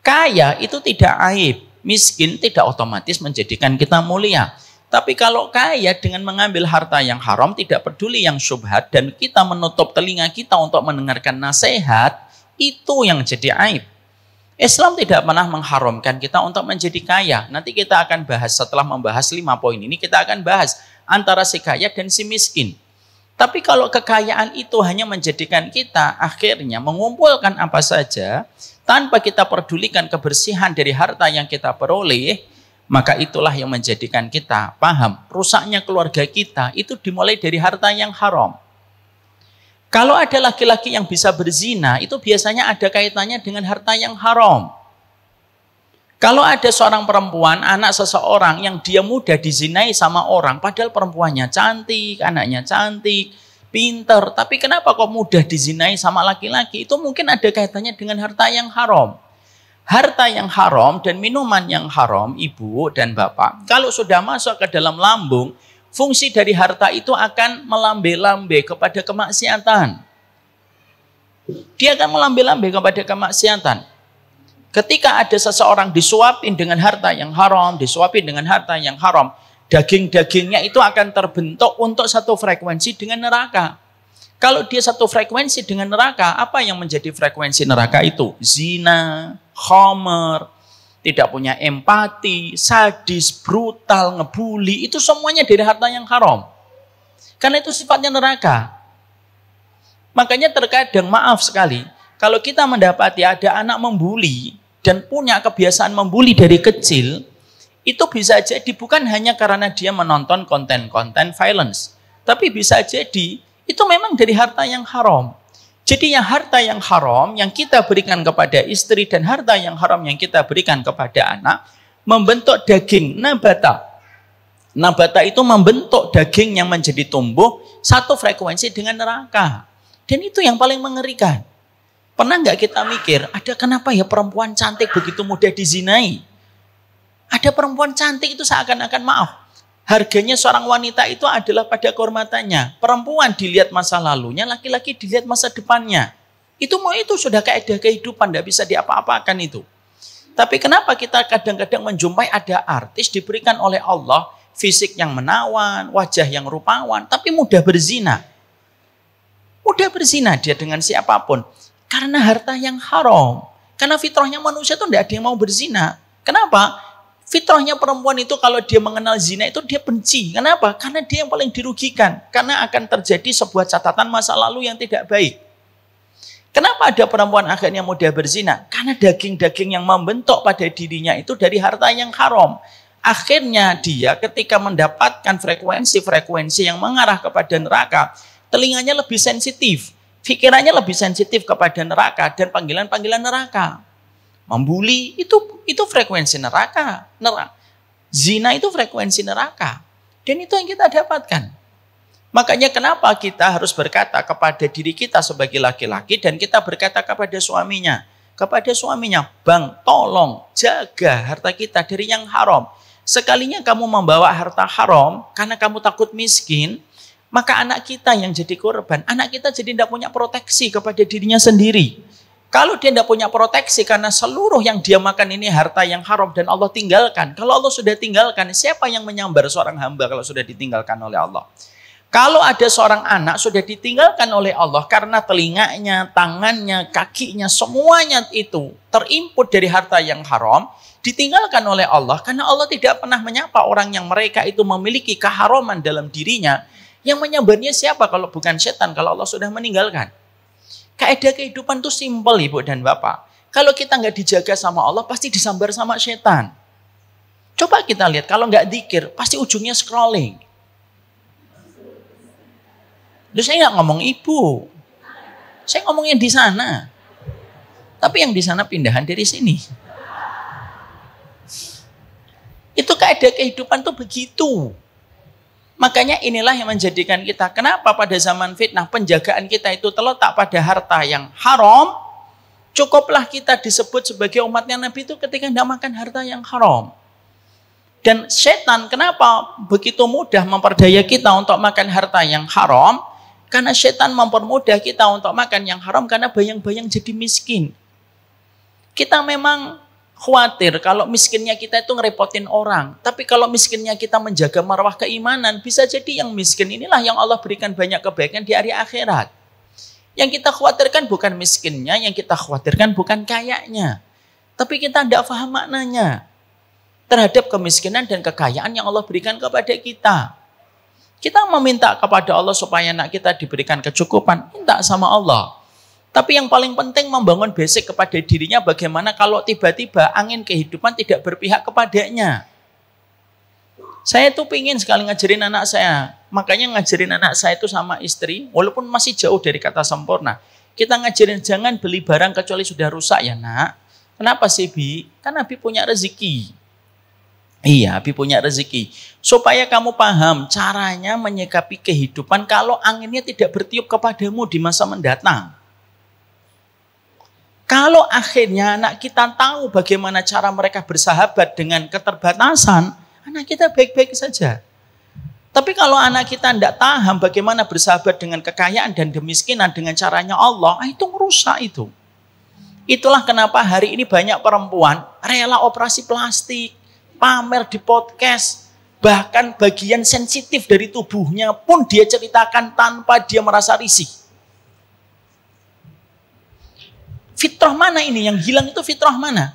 Kaya itu tidak aib. Miskin tidak otomatis menjadikan kita mulia. Tapi kalau kaya dengan mengambil harta yang haram, tidak peduli yang syubhat, dan kita menutup telinga kita untuk mendengarkan nasihat, itu yang jadi aib. Islam tidak pernah mengharamkan kita untuk menjadi kaya. Nanti kita akan bahas, setelah membahas 5 poin ini, kita akan bahas antara si kaya dan si miskin. Tapi kalau kekayaan itu hanya menjadikan kita akhirnya mengumpulkan apa saja, tanpa kita pedulikan kebersihan dari harta yang kita peroleh, maka itulah yang menjadikan kita paham, rusaknya keluarga kita itu dimulai dari harta yang haram. Kalau ada laki-laki yang bisa berzina, itu biasanya ada kaitannya dengan harta yang haram. Kalau ada seorang perempuan, anak seseorang yang dia mudah dizinai sama orang, padahal perempuannya cantik, anaknya cantik, pinter, tapi kenapa kok mudah dizinai sama laki-laki? Itu mungkin ada kaitannya dengan harta yang haram. Harta yang haram dan minuman yang haram, ibu dan bapak, kalau sudah masuk ke dalam lambung, fungsi dari harta itu akan melambe-lambe kepada kemaksiatan. Dia akan melambe-lambe kepada kemaksiatan. Ketika ada seseorang disuapin dengan harta yang haram, disuapin dengan harta yang haram, daging-dagingnya itu akan terbentuk untuk satu frekuensi dengan neraka. Kalau dia satu frekuensi dengan neraka, apa yang menjadi frekuensi neraka itu? Zina, khamr, tidak punya empati, sadis, brutal, ngebully, itu semuanya dari harta yang haram. Karena itu sifatnya neraka. Makanya terkadang, maaf sekali, kalau kita mendapati ada anak membuli dan punya kebiasaan membuli dari kecil, itu bisa jadi bukan hanya karena dia menonton konten-konten violence, tapi bisa jadi itu memang dari harta yang haram. Jadi yang harta yang haram yang kita berikan kepada istri dan harta yang haram yang kita berikan kepada anak membentuk daging nabata. Nabata itu membentuk daging yang menjadi tumbuh satu frekuensi dengan neraka. Dan itu yang paling mengerikan. Pernah nggak kita mikir, ada kenapa ya perempuan cantik begitu mudah dizinai? Ada perempuan cantik itu seakan-akan maaf. Harganya seorang wanita itu adalah pada kehormatannya. Perempuan dilihat masa lalunya, laki-laki dilihat masa depannya. Itu sudah kaidah kehidupan, tidak bisa diapa-apakan itu. Tapi kenapa kita kadang-kadang menjumpai ada artis diberikan oleh Allah, fisik yang menawan, wajah yang rupawan, tapi mudah berzina. Mudah berzina dia dengan siapapun. Karena harta yang haram. Karena fitrahnya manusia itu tidak ada yang mau berzina. Kenapa? Fitrahnya perempuan itu kalau dia mengenal zina itu dia benci. Kenapa? Karena dia yang paling dirugikan. Karena akan terjadi sebuah catatan masa lalu yang tidak baik. Kenapa ada perempuan akhirnya mudah berzina? Karena daging-daging yang membentuk pada dirinya itu dari harta yang haram. Akhirnya dia ketika mendapatkan frekuensi-frekuensi yang mengarah kepada neraka, telinganya lebih sensitif. Pikirannya lebih sensitif kepada neraka dan panggilan-panggilan neraka. Membuli itu frekuensi neraka. Zina itu frekuensi neraka. Dan itu yang kita dapatkan. Makanya kenapa kita harus berkata kepada diri kita sebagai laki-laki dan kita berkata kepada suaminya. Kepada suaminya, Bang, tolong jaga harta kita dari yang haram. Sekalinya kamu membawa harta haram karena kamu takut miskin, maka anak kita yang jadi korban. Anak kita jadi tidak punya proteksi kepada dirinya sendiri. Kalau dia tidak punya proteksi karena seluruh yang dia makan ini harta yang haram dan Allah tinggalkan. Kalau Allah sudah tinggalkan, siapa yang menyambar seorang hamba kalau sudah ditinggalkan oleh Allah? Kalau ada seorang anak sudah ditinggalkan oleh Allah karena telinganya, tangannya, kakinya, semuanya itu terinput dari harta yang haram, ditinggalkan oleh Allah karena Allah tidak pernah menyapa orang yang mereka itu memiliki keharaman dalam dirinya. Yang menyambarnya siapa kalau bukan setan kalau Allah sudah meninggalkan? Kaidah kehidupan itu simpel, ibu dan bapak. Kalau kita nggak dijaga sama Allah, pasti disambar sama setan. Coba kita lihat, kalau nggak dzikir, pasti ujungnya scrolling. Loh, saya nggak ngomong ibu. Saya ngomongnya di sana. Tapi yang di sana pindahan dari sini. Itu kaidah kehidupan tuh begitu. Makanya inilah yang menjadikan kita, kenapa pada zaman fitnah penjagaan kita itu terletak pada harta yang haram, cukuplah kita disebut sebagai umatnya Nabi itu ketika tidak makan harta yang haram. Dan setan kenapa begitu mudah memperdaya kita untuk makan harta yang haram? Karena setan mempermudah kita untuk makan yang haram karena bayang-bayang jadi miskin. Kita memang khawatir kalau miskinnya kita itu ngerepotin orang. Tapi kalau miskinnya kita menjaga marwah keimanan, bisa jadi yang miskin inilah yang Allah berikan banyak kebaikan di hari akhirat. Yang kita khawatirkan bukan miskinnya, yang kita khawatirkan bukan kayanya. Tapi kita tidak paham maknanya terhadap kemiskinan dan kekayaan yang Allah berikan kepada kita. Kita meminta kepada Allah supaya anak kita diberikan kecukupan, minta sama Allah. Tapi yang paling penting membangun basic kepada dirinya bagaimana kalau tiba-tiba angin kehidupan tidak berpihak kepadanya. Saya tuh pingin sekali ngajarin anak saya. Makanya ngajarin anak saya itu sama istri, walaupun masih jauh dari kata sempurna. Kita ngajarin jangan beli barang kecuali sudah rusak ya nak. Kenapa sih Bi? Kan Abi punya rezeki. Iya, Abi punya rezeki. Supaya kamu paham caranya menyikapi kehidupan kalau anginnya tidak bertiup kepadamu di masa mendatang. Kalau akhirnya anak kita tahu bagaimana cara mereka bersahabat dengan keterbatasan, anak kita baik-baik saja. Tapi kalau anak kita tidak paham bagaimana bersahabat dengan kekayaan dan kemiskinan dengan caranya Allah, itu merusak itu. Itulah kenapa hari ini banyak perempuan rela operasi plastik, pamer di podcast, bahkan bagian sensitif dari tubuhnya pun dia ceritakan tanpa dia merasa risih. Fitrah mana ini? Yang hilang itu fitrah mana?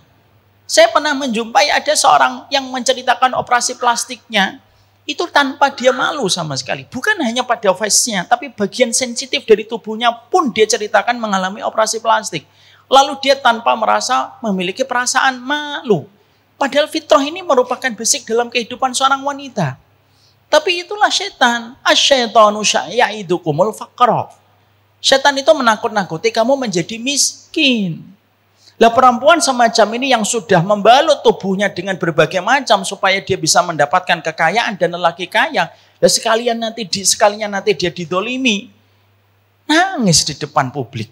Saya pernah menjumpai ada seorang yang menceritakan operasi plastiknya, itu tanpa dia malu sama sekali. Bukan hanya pada face-nya, tapi bagian sensitif dari tubuhnya pun dia ceritakan mengalami operasi plastik. Lalu dia tanpa merasa memiliki perasaan malu. Padahal fitrah ini merupakan basic dalam kehidupan seorang wanita. Tapi itulah setan. Asyaitanu ya'idukumul faqra. Setan itu menakut-nakuti kamu menjadi miskin. Lah perempuan semacam ini yang sudah membalut tubuhnya dengan berbagai macam supaya dia bisa mendapatkan kekayaan dan lelaki kaya. Lah sekalian nanti dia didolimi. Nangis di depan publik.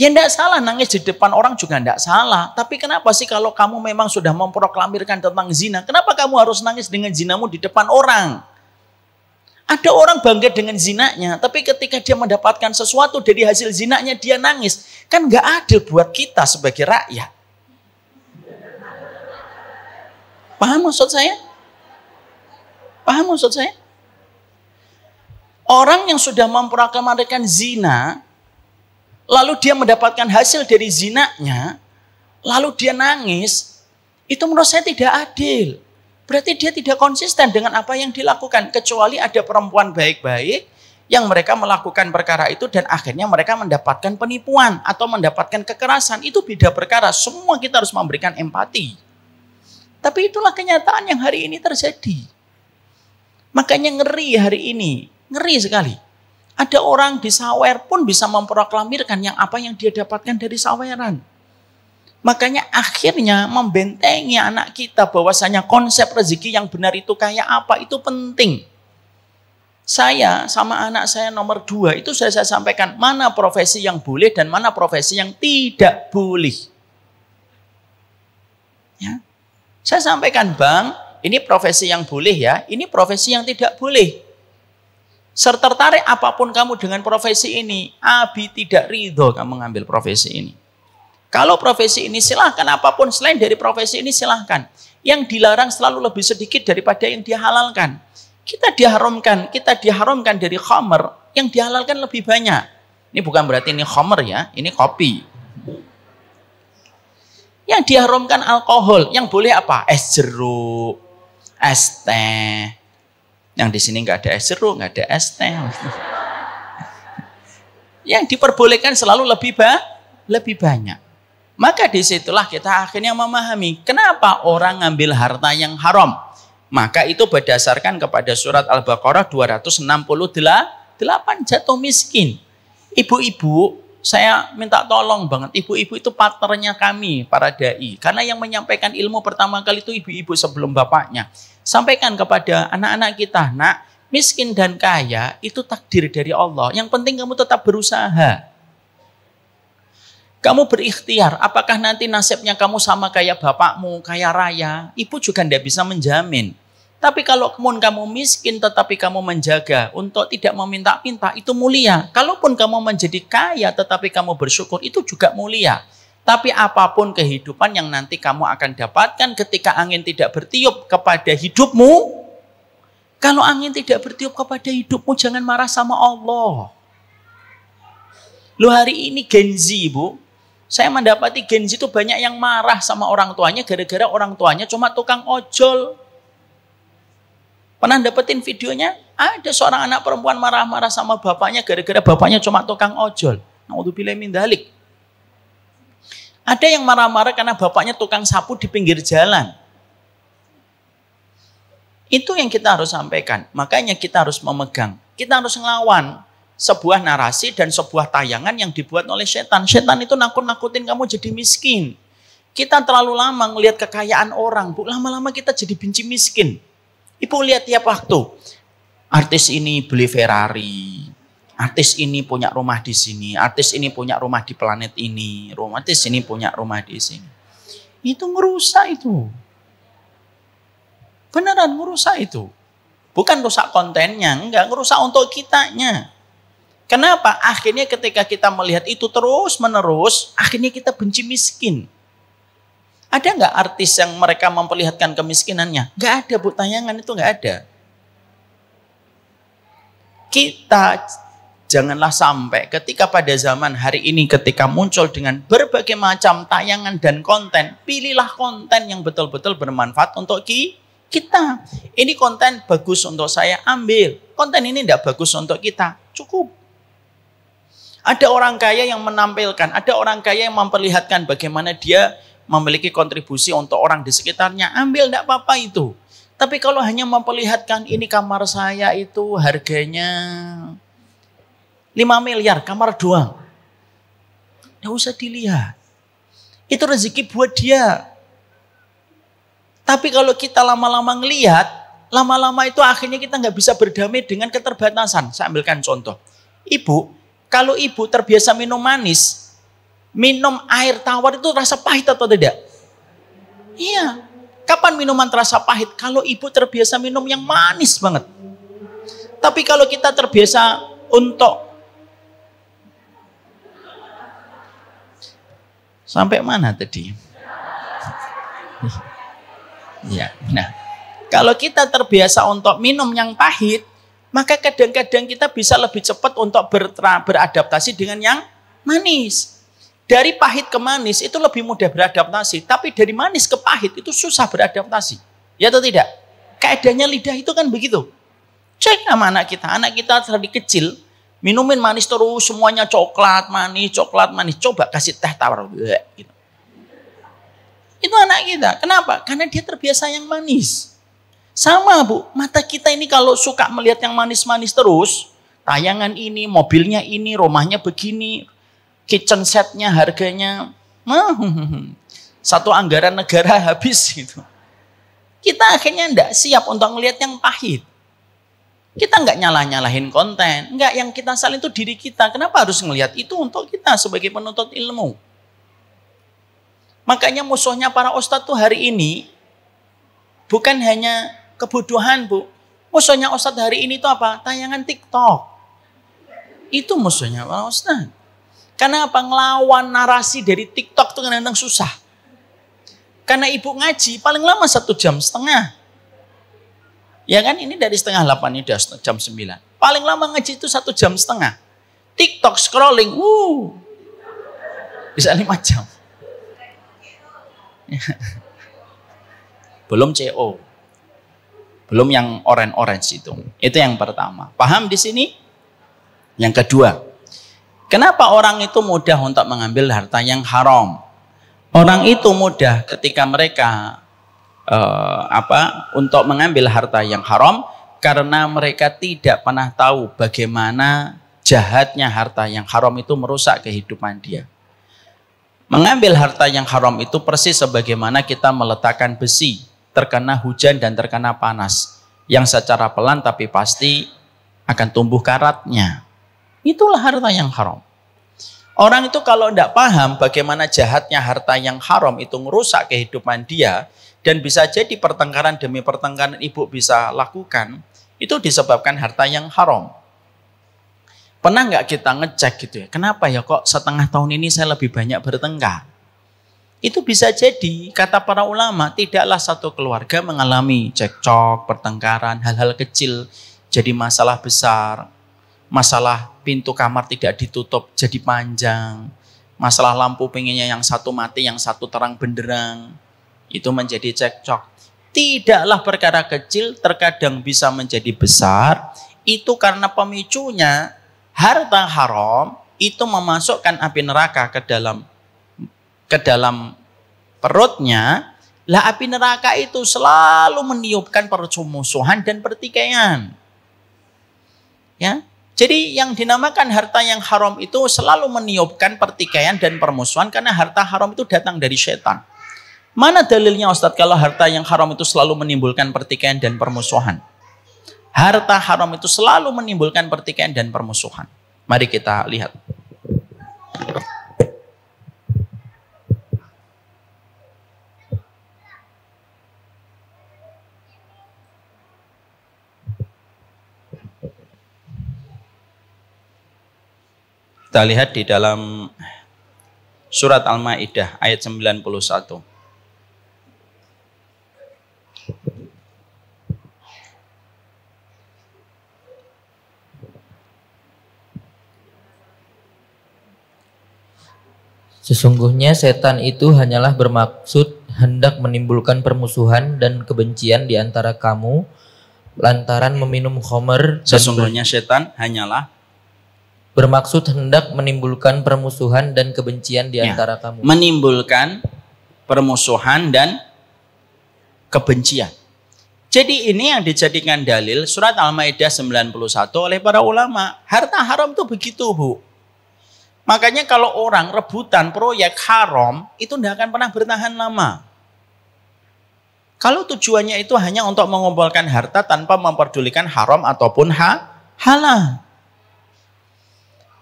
Ya tidak salah nangis di depan orang juga tidak salah. Tapi kenapa sih kalau kamu memang sudah memproklamirkan tentang zina, kenapa kamu harus nangis dengan zinamu di depan orang? Ada orang bangga dengan zinanya, tapi ketika dia mendapatkan sesuatu dari hasil zinanya dia nangis. Kan nggak adil buat kita sebagai rakyat. Paham maksud saya? Paham maksud saya? Orang yang sudah memproklamirkan zina, lalu dia mendapatkan hasil dari zinanya, lalu dia nangis, itu menurut saya tidak adil. Berarti dia tidak konsisten dengan apa yang dilakukan. Kecuali ada perempuan baik-baik yang mereka melakukan perkara itu dan akhirnya mereka mendapatkan penipuan atau mendapatkan kekerasan. Itu beda perkara. Semua kita harus memberikan empati. Tapi itulah kenyataan yang hari ini terjadi. Makanya ngeri hari ini. Ngeri sekali. Ada orang di sawer pun bisa memproklamirkan apa yang dia dapatkan dari saweran. Makanya akhirnya membentengi anak kita bahwasanya konsep rezeki yang benar itu kayak apa, itu penting. Saya sama anak saya nomor 2 itu sudah saya sampaikan mana profesi yang boleh dan mana profesi yang tidak boleh. Ya. Saya sampaikan Bang, ini profesi yang boleh ya, ini profesi yang tidak boleh. Tertarik apapun kamu dengan profesi ini, Abi tidak ridho kamu mengambil profesi ini. Kalau profesi ini silahkan, apapun selain dari profesi ini silahkan. Yang dilarang selalu lebih sedikit daripada yang dihalalkan. Kita diharamkan dari khamr, yang dihalalkan lebih banyak. Ini bukan berarti ini khamr ya, ini kopi. Yang diharamkan alkohol, yang boleh apa? Es jeruk, es teh. Yang di sini nggak ada es jeruk, nggak ada es teh. Yang diperbolehkan selalu lebih banyak. Maka disitulah kita akhirnya memahami kenapa orang ngambil harta yang haram. Maka itu berdasarkan kepada surat Al-Baqarah 268 jatuh miskin. Ibu-ibu, saya minta tolong banget. Ibu-ibu itu partnernya kami, para dai. Karena yang menyampaikan ilmu pertama kali itu ibu-ibu sebelum bapaknya. Sampaikan kepada anak-anak kita, nak, miskin dan kaya itu takdir dari Allah. Yang penting kamu tetap berusaha. Kamu berikhtiar, apakah nanti nasibnya kamu sama kayak bapakmu, kaya raya? Ibu juga tidak bisa menjamin. Tapi kalau kamu miskin tetapi kamu menjaga untuk tidak meminta-minta, itu mulia. Kalaupun kamu menjadi kaya tetapi kamu bersyukur, itu juga mulia. Tapi apapun kehidupan yang nanti kamu akan dapatkan ketika angin tidak bertiup kepada hidupmu, kalau angin tidak bertiup kepada hidupmu, jangan marah sama Allah. Loh, hari ini Gen Z, Bu, saya mendapati Gen Z itu banyak yang marah sama orang tuanya gara-gara orang tuanya cuma tukang ojol. Pernah dapetin videonya? Ada seorang anak perempuan marah-marah sama bapaknya gara-gara bapaknya cuma tukang ojol. Naudzubillah min dzalik. Ada yang marah-marah karena bapaknya tukang sapu di pinggir jalan. Itu yang kita harus sampaikan. Makanya kita harus memegang. Kita harus ngelawan sebuah narasi dan sebuah tayangan yang dibuat oleh setan. Setan itu nakut-nakutin kamu jadi miskin. Kita terlalu lama ngelihat kekayaan orang, Bu. Lama-lama kita jadi benci miskin. Ibu lihat tiap waktu. Artis ini beli Ferrari. Artis ini punya rumah di sini. Artis ini punya rumah di planet ini. Artis ini punya rumah di sini. Itu ngerusak itu. Beneran ngerusak itu. Bukan rusak kontennya, enggak, ngerusak untuk kitanya. Kenapa? Akhirnya ketika kita melihat itu terus menerus, akhirnya kita benci miskin. Ada nggak artis yang mereka memperlihatkan kemiskinannya? Nggak ada, Bu, tayangan itu nggak ada. Kita janganlah sampai ketika pada zaman hari ini ketika muncul dengan berbagai macam tayangan dan konten, pilihlah konten yang betul-betul bermanfaat untuk kita. Ini konten bagus untuk saya, ambil. Konten ini tidak bagus untuk kita, cukup. Ada orang kaya yang menampilkan, ada orang kaya yang memperlihatkan bagaimana dia memiliki kontribusi untuk orang di sekitarnya, ambil, tidak apa-apa itu. Tapi kalau hanya memperlihatkan ini kamar saya itu harganya 5 miliar, kamar doang. Tidak usah dilihat. Itu rezeki buat dia. Tapi kalau kita lama-lama ngelihat, lama-lama itu akhirnya kita nggak bisa berdamai dengan keterbatasan. Saya ambilkan contoh. Ibu, kalau ibu terbiasa minum manis, minum air tawar itu rasa pahit atau tidak? Iya. Kapan minuman terasa pahit? Kalau ibu terbiasa minum yang manis banget. Tapi kalau kita terbiasa untuk... Sampai mana tadi? Ya, nah, kalau kita terbiasa untuk minum yang pahit, maka kadang-kadang kita bisa lebih cepat untuk beradaptasi dengan yang manis. Dari pahit ke manis itu lebih mudah beradaptasi, tapi dari manis ke pahit itu susah beradaptasi. Ya atau tidak? Keadaannya lidah itu kan begitu. Cek sama anak kita dari kecil minumin manis terus, semuanya coklat manis. Coba kasih teh tawar, gitu. Itu anak kita. Kenapa? Karena dia terbiasa yang manis. Sama, Bu, mata kita ini kalau suka melihat yang manis-manis terus, tayangan ini, mobilnya ini, rumahnya begini, kitchen setnya harganya, satu anggaran negara habis gitu. Kita akhirnya tidak siap untuk melihat yang pahit. Kita nggak nyalah-nyalahin konten, nggak, yang kita salin itu diri kita. Kenapa harus melihat itu untuk kita sebagai penuntut ilmu? Makanya musuhnya para ustadz tuh hari ini bukan hanya kebodohan, Bu. Musuhnya ustadz hari ini tuh apa? Tayangan TikTok. Itu musuhnya para ustadz. Karena apa? Ngelawan narasi dari TikTok itu kadang-kadang susah. Karena ibu ngaji paling lama 1,5 jam. Ya kan, ini dari 7:30 ini udah jam 9. Paling lama ngaji itu 1,5 jam. TikTok scrolling, bisa 5 jam. Belum CO. Belum yang orange itu. Itu yang pertama. Paham di sini? Yang kedua, kenapa orang itu mudah untuk mengambil harta yang haram? Orang itu mudah ketika mereka untuk mengambil harta yang haram karena mereka tidak pernah tahu bagaimana jahatnya harta yang haram itu merusak kehidupan dia. Mengambil harta yang haram itu persis sebagaimana kita meletakkan besi, terkena hujan dan terkena panas, yang secara pelan tapi pasti akan tumbuh karatnya. Itulah harta yang haram. Orang itu kalau tidak paham bagaimana jahatnya harta yang haram itu merusak kehidupan dia, dan bisa jadi pertengkaran demi pertengkaran ibu bisa lakukan, itu disebabkan harta yang haram. Pernah nggak kita ngecek gitu ya, kenapa ya kok setengah tahun ini saya lebih banyak bertengkar? Itu bisa jadi, kata para ulama, tidaklah satu keluarga mengalami cekcok, pertengkaran, hal-hal kecil jadi masalah besar. Masalah pintu kamar tidak ditutup jadi panjang. Masalah lampu pengennya yang satu mati, yang satu terang benderang. Itu menjadi cekcok. Tidaklah perkara kecil terkadang bisa menjadi besar. Itu karena pemicunya harta haram itu memasukkan api neraka ke dalam perutnya. Lah api neraka itu selalu meniupkan permusuhan dan pertikaian. Ya. Jadi yang dinamakan harta yang haram itu selalu meniupkan pertikaian dan permusuhan karena harta haram itu datang dari setan. Mana dalilnya Ustadz kalau harta yang haram itu selalu menimbulkan pertikaian dan permusuhan? Harta haram itu selalu menimbulkan pertikaian dan permusuhan. Mari kita lihat. Kita lihat di dalam surat Al-Maidah ayat 91. Sesungguhnya setan itu hanyalah bermaksud hendak menimbulkan permusuhan dan kebencian di antara kamu lantaran meminum khamr. Sesungguhnya setan hanyalah bermaksud hendak menimbulkan permusuhan dan kebencian di antara kamu. Menimbulkan permusuhan dan kebencian. Jadi ini yang dijadikan dalil surat Al-Maidah 91 oleh para ulama. Harta haram itu begitu, Bu. Makanya kalau orang rebutan proyek haram, itu tidak akan pernah bertahan lama. Kalau tujuannya itu hanya untuk mengumpulkan harta tanpa memperdulikan haram ataupun halal.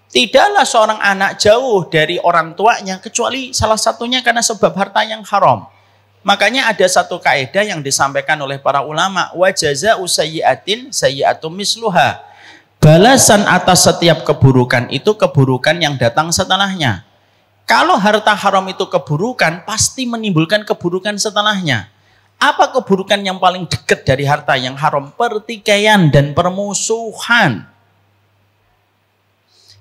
Tidaklah seorang anak jauh dari orang tuanya kecuali salah satunya karena sebab harta yang haram. Makanya ada satu kaidah yang disampaikan oleh para ulama, wa jazaa'u sayyi'atin sayyi'atum misluha. Balasan atas setiap keburukan itu keburukan yang datang setelahnya. Kalau harta haram itu keburukan, pasti menimbulkan keburukan setelahnya. Apa keburukan yang paling dekat dari harta yang haram? Pertikaian dan permusuhan.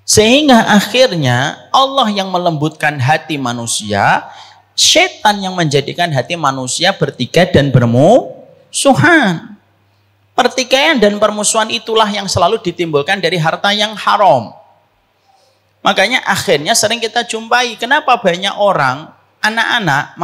Sehingga akhirnya Allah yang melembutkan hati manusia, setan yang menjadikan hati manusia bertikai dan bermusuhan. Pertikaian dan permusuhan itulah yang selalu ditimbulkan dari harta yang haram. Makanya akhirnya sering kita jumpai, kenapa banyak orang, anak-anak,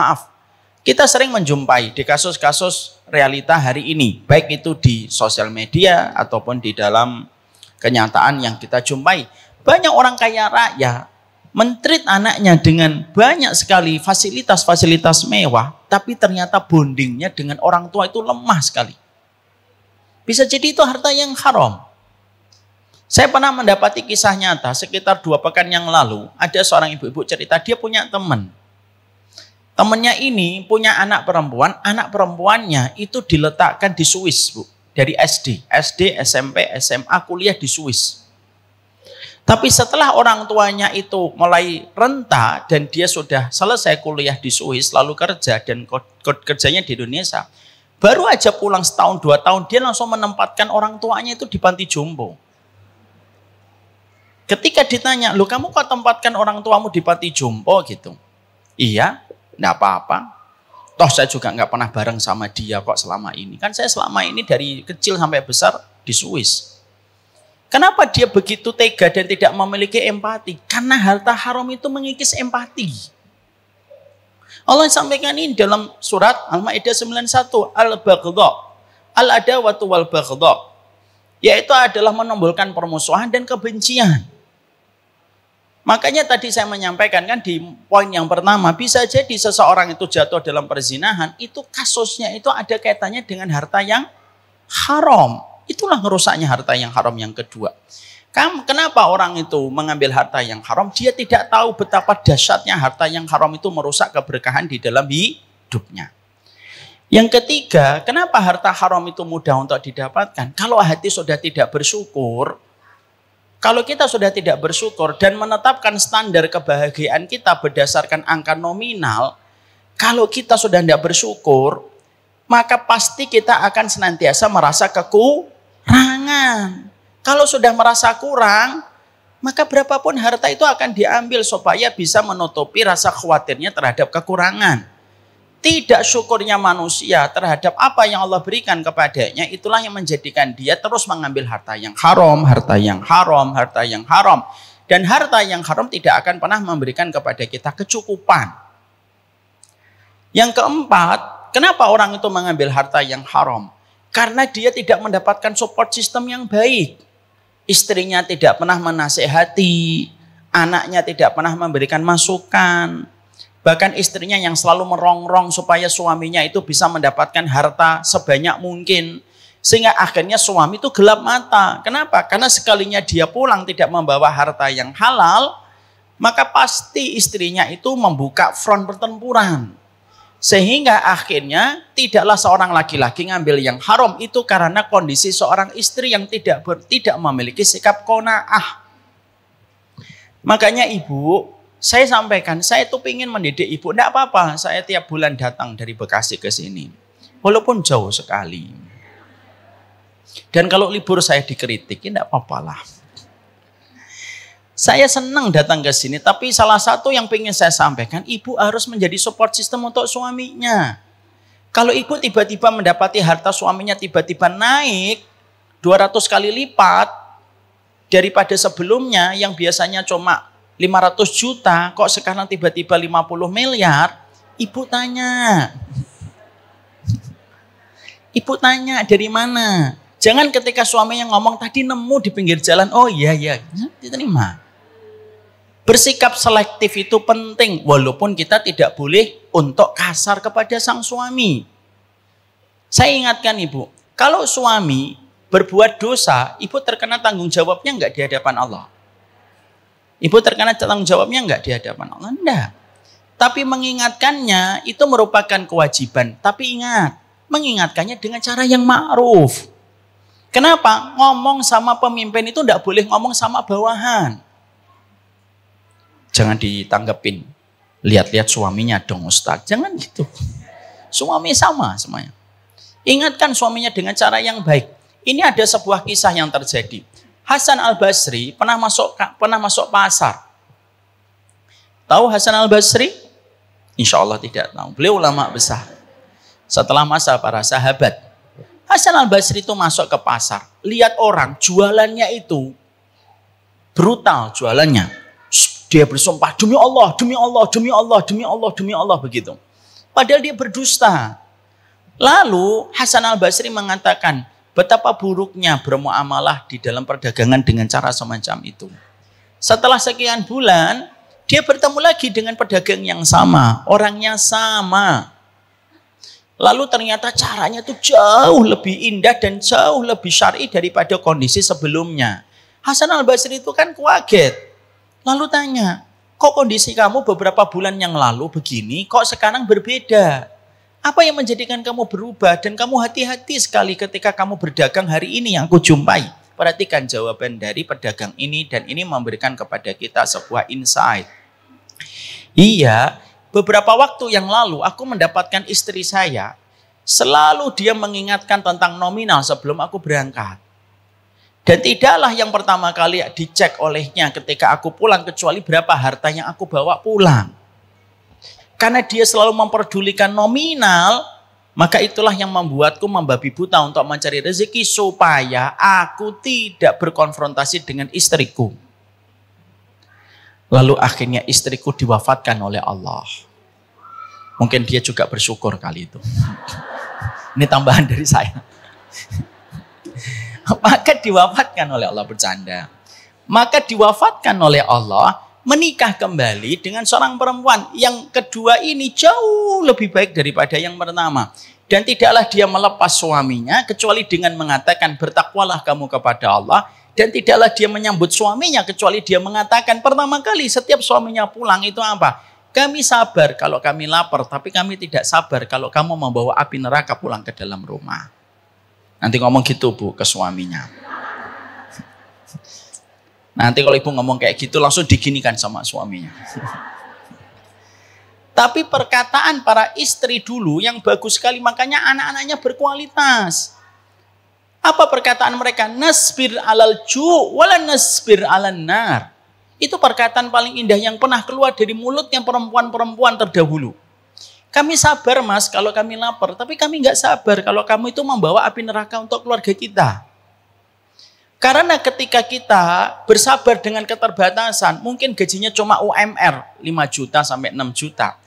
kita sering menjumpai di kasus-kasus realita hari ini, baik itu di sosial media ataupun di dalam kenyataan yang kita jumpai. Banyak orang kaya raya men-treat anaknya dengan banyak sekali fasilitas-fasilitas mewah, tapi ternyata bondingnya dengan orang tua itu lemah sekali. Bisa jadi itu harta yang haram. Saya pernah mendapati kisah nyata sekitar 2 pekan yang lalu, ada seorang ibu-ibu cerita dia punya teman. Temannya ini punya anak perempuannya itu diletakkan di Swiss, Bu. Dari SD, SMP, SMA, kuliah di Swiss. Tapi setelah orang tuanya itu mulai renta dan dia sudah selesai kuliah di Swiss lalu kerja dan kerjanya di Indonesia, baru aja pulang setahun 2 tahun dia langsung menempatkan orang tuanya itu di panti jompo. Ketika ditanya, "Loh, kamu kok tempatkan orang tuamu di panti jompo gitu?" "Iya, enggak apa-apa. Toh saya juga nggak pernah bareng sama dia kok selama ini. Kan saya selama ini dari kecil sampai besar di Swiss." Kenapa dia begitu tega dan tidak memiliki empati? Karena harta haram itu mengikis empati. Allah sampaikan ini dalam surat Al-Maidah 91, Al-Baghdha, Al-Adawatu wal-Baghdha, yaitu adalah menimbulkan permusuhan dan kebencian. Makanya tadi saya menyampaikan kan di poin yang pertama, bisa jadi seseorang itu jatuh dalam perzinahan, itu kasusnya itu ada kaitannya dengan harta yang haram. Itulah ngerusaknya harta yang haram yang kedua. Kenapa orang itu mengambil harta yang haram? Dia tidak tahu betapa dahsyatnya harta yang haram itu merusak keberkahan di dalam hidupnya. Yang ketiga, kenapa harta haram itu mudah untuk didapatkan? Kalau hati sudah tidak bersyukur, kalau kita sudah tidak bersyukur dan menetapkan standar kebahagiaan kita berdasarkan angka nominal, kalau kita sudah tidak bersyukur, maka pasti kita akan senantiasa merasa kekurangan. Kalau sudah merasa kurang, maka berapapun harta itu akan diambil supaya bisa menutupi rasa khawatirnya terhadap kekurangan. Tidak syukurnya manusia terhadap apa yang Allah berikan kepadanya, itulah yang menjadikan dia terus mengambil harta yang haram, harta yang haram, harta yang haram. Dan harta yang haram tidak akan pernah memberikan kepada kita kecukupan. Yang keempat, kenapa orang itu mengambil harta yang haram? Karena dia tidak mendapatkan support system yang baik. Istrinya tidak pernah menasehati, anaknya tidak pernah memberikan masukan. Bahkan istrinya yang selalu merongrong supaya suaminya itu bisa mendapatkan harta sebanyak mungkin. Sehingga akhirnya suami itu gelap mata. Kenapa? Karena sekalinya dia pulang tidak membawa harta yang halal, maka pasti istrinya itu membuka front pertempuran. Sehingga akhirnya tidaklah seorang laki-laki ngambil yang haram itu karena kondisi seorang istri yang tidak memiliki sikap qanaah. Makanya ibu, saya sampaikan, saya tuh ingin mendidik ibu. Tidak apa-apa, saya tiap bulan datang dari Bekasi ke sini. Walaupun jauh sekali. Dan kalau libur saya dikritik, tidak apa-apa lah. Saya senang datang ke sini, tapi salah satu yang ingin saya sampaikan, ibu harus menjadi support system untuk suaminya. Kalau ibu tiba-tiba mendapati harta suaminya tiba-tiba naik 200 kali lipat daripada sebelumnya yang biasanya cuma 500 juta, kok sekarang tiba-tiba 50 miliar, ibu tanya. Ibu tanya dari mana? Jangan ketika suaminya ngomong tadi nemu di pinggir jalan, oh iya, diterima. Bersikap selektif itu penting, walaupun kita tidak boleh untuk kasar kepada sang suami. Saya ingatkan ibu, kalau suami berbuat dosa, ibu terkena tanggung jawabnya enggak di hadapan Allah? Ibu terkena tanggung jawabnya enggak di hadapan Allah? Enggak. Tapi mengingatkannya itu merupakan kewajiban. Tapi ingat, mengingatkannya dengan cara yang ma'ruf. Kenapa? Ngomong sama pemimpin itu enggak boleh ngomong sama bawahan. Jangan ditanggepin. Lihat-lihat suaminya dong Ustaz. Jangan gitu. Suami sama semuanya. Ingatkan suaminya dengan cara yang baik. Ini ada sebuah kisah yang terjadi. Hasan Al-Basri pernah masuk pasar. Tahu Hasan Al-Basri? Insya Allah tidak tahu. Beliau ulama besar. Setelah masa para sahabat. Hasan Al-Basri itu masuk ke pasar. Lihat orang jualannya itu brutal jualannya. Dia bersumpah, demi Allah, demi Allah, demi Allah, demi Allah, demi Allah, begitu. Padahal dia berdusta. Lalu Hasan Al-Basri mengatakan, betapa buruknya bermuamalah di dalam perdagangan dengan cara semacam itu. Setelah sekian bulan, dia bertemu lagi dengan pedagang yang sama, orangnya sama. Lalu ternyata caranya itu jauh lebih indah dan jauh lebih syar'i daripada kondisi sebelumnya. Hasan Al-Basri itu kan kaget. Lalu tanya, kok kondisi kamu beberapa bulan yang lalu begini, kok sekarang berbeda? Apa yang menjadikan kamu berubah dan kamu hati-hati sekali ketika kamu berdagang hari ini yang aku jumpai? Perhatikan jawaban dari pedagang ini dan ini memberikan kepada kita sebuah insight. Iya, beberapa waktu yang lalu aku mendapatkan istri saya, selalu dia mengingatkan tentang nominal sebelum aku berangkat. Dan tidaklah yang pertama kali dicek olehnya ketika aku pulang kecuali berapa harta yang aku bawa pulang. Karena dia selalu memperdulikan nominal, maka itulah yang membuatku membabi buta untuk mencari rezeki supaya aku tidak berkonfrontasi dengan istriku. Lalu akhirnya istriku diwafatkan oleh Allah. Mungkin dia juga bersyukur kali itu. Ini tambahan dari saya. Maka diwafatkan oleh Allah, bercanda. Maka diwafatkan oleh Allah, menikah kembali dengan seorang perempuan. Yang kedua ini jauh lebih baik daripada yang pertama. Dan tidaklah dia melepas suaminya kecuali dengan mengatakan bertakwalah kamu kepada Allah Dan tidaklah dia menyambut suaminya kecuali dia mengatakan pertama kali setiap suaminya pulang itu apa? Kami sabar kalau kami lapar, tapi kami tidak sabar kalau kamu membawa api neraka pulang ke dalam rumah. Nanti ngomong gitu Bu ke suaminya. Nanti kalau ibu ngomong kayak gitu langsung diginikan sama suaminya. Tapi perkataan para istri dulu yang bagus sekali, makanya anak-anaknya berkualitas. Apa perkataan mereka? Nasbir alal ju' wala nasbir alan nar. Itu perkataan paling indah yang pernah keluar dari mulutnya perempuan-perempuan terdahulu. Kami sabar mas kalau kami lapar, tapi kami nggak sabar kalau kamu itu membawa api neraka untuk keluarga kita. Karena ketika kita bersabar dengan keterbatasan, mungkin gajinya cuma UMR 5 juta sampai 6 juta.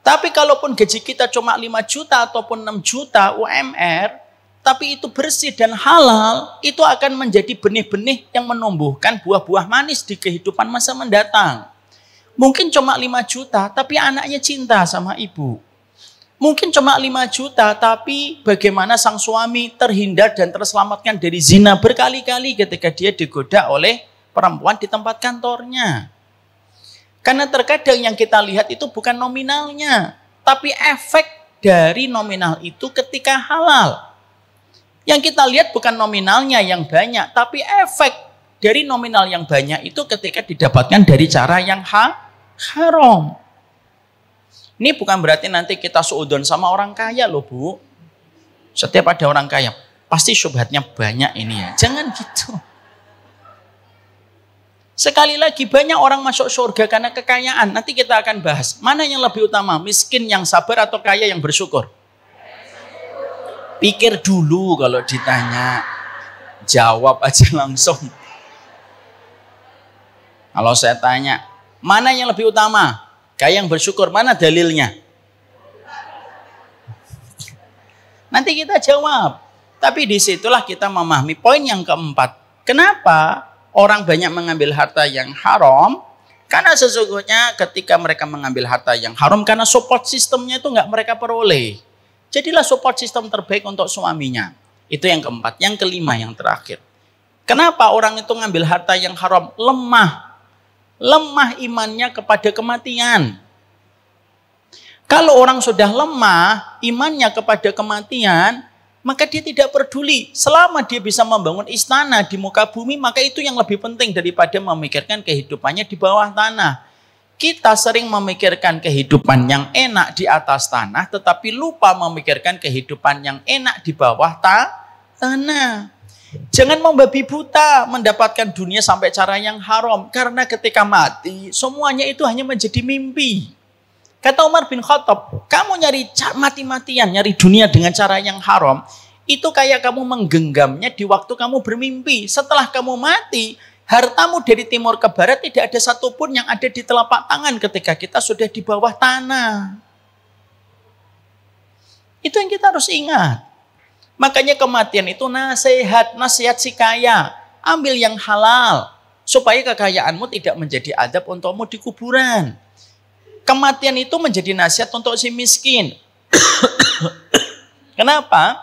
Tapi kalaupun gaji kita cuma 5 juta ataupun 6 juta UMR, tapi itu bersih dan halal, itu akan menjadi benih-benih yang menumbuhkan buah-buah manis di kehidupan masa mendatang. Mungkin cuma 5 juta, tapi anaknya cinta sama ibu. Mungkin cuma 5 juta, tapi bagaimana sang suami terhindar dan terselamatkan dari zina berkali-kali ketika dia digoda oleh perempuan di tempat kantornya. Karena terkadang yang kita lihat itu bukan nominalnya, tapi efek dari nominal itu ketika halal. Yang kita lihat bukan nominalnya yang banyak, tapi efek dari nominal yang banyak itu ketika didapatkan dari cara yang haram. Ini bukan berarti nanti kita suudon sama orang kaya loh Bu. Setiap ada orang kaya, pasti syubhatnya banyak ini ya. Jangan gitu. Sekali lagi banyak orang masuk surga karena kekayaan. Nanti kita akan bahas, mana yang lebih utama, miskin yang sabar atau kaya yang bersyukur? Pikir dulu kalau ditanya, jawab aja langsung. Kalau saya tanya, mana yang lebih utama? Kaya yang bersyukur, mana dalilnya? Nanti kita jawab. Tapi disitulah kita memahami poin yang keempat. Kenapa orang banyak mengambil harta yang haram? Karena sesungguhnya ketika mereka mengambil harta yang haram, karena support sistemnya itu nggak mereka peroleh. Jadilah support system terbaik untuk suaminya. Itu yang keempat. Yang kelima, yang terakhir. Kenapa orang itu ngambil harta yang haram? Lemah. Lemah imannya kepada kematian. Kalau orang sudah lemah imannya kepada kematian, maka dia tidak peduli. Selama dia bisa membangun istana di muka bumi, maka itu yang lebih penting daripada memikirkan kehidupannya di bawah tanah. Kita sering memikirkan kehidupan yang enak di atas tanah, tetapi lupa memikirkan kehidupan yang enak di bawah tanah. Jangan membabi buta mendapatkan dunia sampai cara yang haram. Karena ketika mati, semuanya itu hanya menjadi mimpi. Kata Umar bin Khattab, kamu nyari mati-matian, nyari dunia dengan cara yang haram, itu kayak kamu menggenggamnya di waktu kamu bermimpi. Setelah kamu mati, hartamu dari timur ke barat tidak ada satupun yang ada di telapak tangan ketika kita sudah di bawah tanah. Itu yang kita harus ingat. Makanya kematian itu nasihat si kaya. Ambil yang halal. Supaya kekayaanmu tidak menjadi adab untukmu di kuburan. Kematian itu menjadi nasihat untuk si miskin. Kenapa?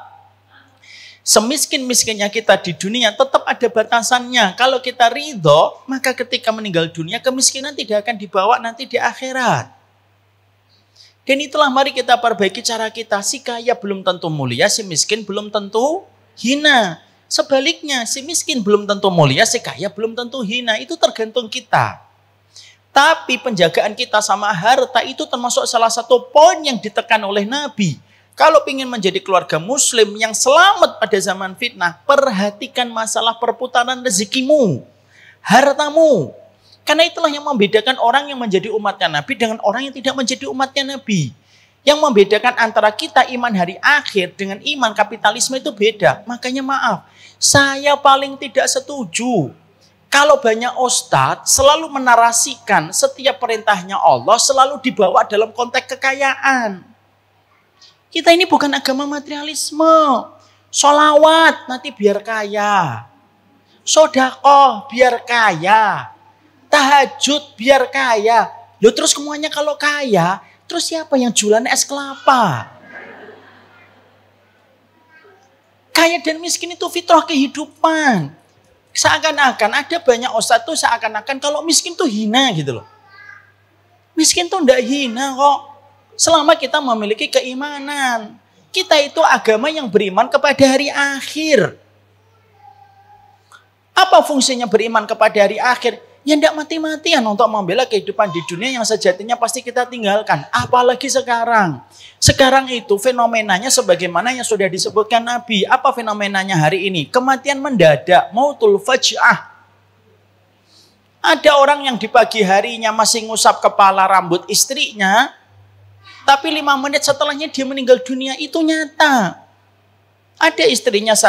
Semiskin-miskinnya kita di dunia tetap ada batasannya. Kalau kita ridho, maka ketika meninggal dunia kemiskinan tidak akan dibawa nanti di akhirat. Dan itulah mari kita perbaiki cara kita. Si kaya belum tentu mulia, si miskin belum tentu hina. Sebaliknya, si miskin belum tentu mulia, si kaya belum tentu hina. Itu tergantung kita. Tapi penjagaan kita sama harta itu termasuk salah satu poin yang ditekan oleh Nabi. Kalau ingin menjadi keluarga muslim yang selamat pada zaman fitnah, perhatikan masalah perputaran rezekimu, hartamu. Karena itulah yang membedakan orang yang menjadi umatnya Nabi dengan orang yang tidak menjadi umatnya Nabi. Yang membedakan antara kita iman hari akhir dengan iman kapitalisme itu beda. Makanya maaf, saya paling tidak setuju kalau banyak ustadz selalu menarasikan setiap perintahnya Allah selalu dibawa dalam konteks kekayaan. Kita ini bukan agama materialisme. Sholawat nanti biar kaya. Sodakoh biar kaya. Tahajud biar kaya. Loh terus semuanya kalau kaya, terus siapa yang jualan es kelapa? Kaya dan miskin itu fitrah kehidupan. Seakan-akan ada banyak ustadz tuh seakan-akan kalau miskin tuh hina gitu loh. Miskin tuh enggak hina kok. Selama kita memiliki keimanan. Kita itu agama yang beriman kepada hari akhir. Apa fungsinya beriman kepada hari akhir? Ya enggak mati-matian untuk membela kehidupan di dunia yang sejatinya pasti kita tinggalkan. Apalagi sekarang. Sekarang itu fenomenanya sebagaimana yang sudah disebutkan Nabi. Apa fenomenanya hari ini? Kematian mendadak, mautul faj'ah. Ada orang yang di pagi harinya masih ngusap kepala rambut istrinya, tapi 5 menit setelahnya dia meninggal dunia. Itu nyata. Ada istrinya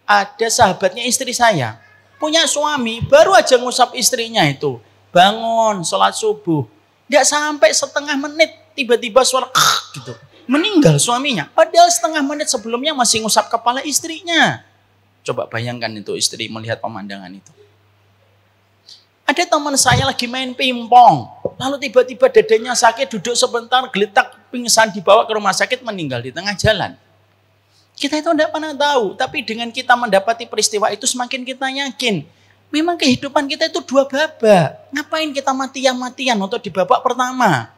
ada sahabatnya istri saya. Punya suami, baru aja ngusap istrinya itu. Bangun, sholat subuh. Nggak sampai setengah menit, tiba-tiba suara gitu. Meninggal suaminya. Padahal setengah menit sebelumnya masih ngusap kepala istrinya. Coba bayangkan itu istri melihat pemandangan itu. Ada teman saya lagi main pingpong. Lalu tiba-tiba dadanya sakit, duduk sebentar, geletak, pingsan, dibawa ke rumah sakit, meninggal di tengah jalan. Kita itu tidak pernah tahu, tapi dengan kita mendapati peristiwa itu semakin kita yakin. Memang kehidupan kita itu 2 babak. Ngapain kita mati-matian untuk di babak pertama?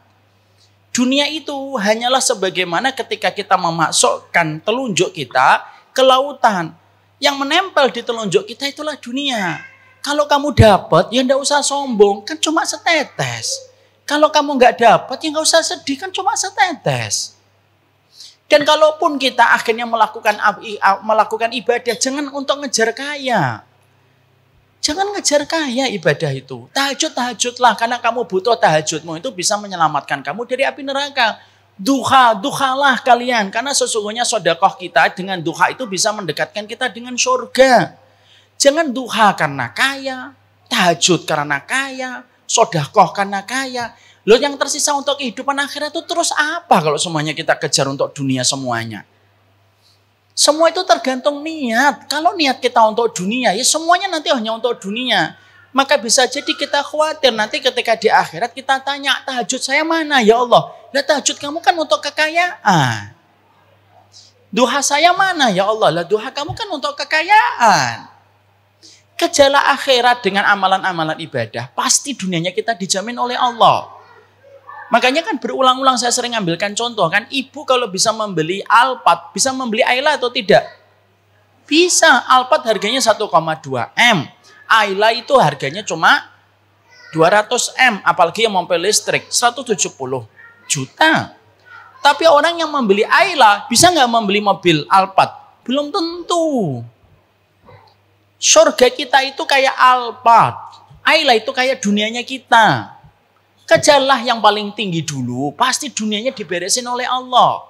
Dunia itu hanyalah sebagaimana ketika kita memasukkan telunjuk kita ke lautan. Yang menempel di telunjuk kita itulah dunia. Kalau kamu dapat, ya tidak usah sombong, kan cuma setetes. Kalau kamu nggak dapat, ya nggak usah sedih, kan cuma setetes. Dan kalaupun kita akhirnya melakukan ibadah, jangan untuk ngejar kaya. Jangan ngejar kaya ibadah itu. Tahajudlah, karena kamu butuh tahajudmu itu bisa menyelamatkan kamu dari api neraka. Duhalah kalian, karena sesungguhnya sedekah kita dengan duha itu bisa mendekatkan kita dengan surga. Jangan duha karena kaya, tahajud karena kaya, sedekah karena kaya. Loh, yang tersisa untuk kehidupan akhirat itu terus apa kalau semuanya kita kejar untuk dunia semuanya? Semua itu tergantung niat. Kalau niat kita untuk dunia, ya semuanya nanti hanya untuk dunia. Maka bisa jadi kita khawatir nanti ketika di akhirat kita tanya, tahajud saya mana ya Allah? Lah tahajud kamu kan untuk kekayaan. Duha saya mana ya Allah? Lah duha kamu kan untuk kekayaan. Kejarlah akhirat dengan amalan-amalan ibadah. Pasti dunianya kita dijamin oleh Allah. Makanya kan berulang-ulang saya sering ambilkan contoh kan. Ibu kalau bisa membeli Alphard, bisa membeli Ayla atau tidak? Bisa. Alphard harganya 1,2 M. Ayla itu harganya cuma 200 M. Apalagi yang mobil listrik 170 juta. Tapi orang yang membeli Ayla bisa nggak membeli mobil Alphard? Belum tentu. Surga kita itu kayak Alphard. Ayla itu kayak dunianya kita. Kejarlah yang paling tinggi dulu. Pasti dunianya diberesin oleh Allah.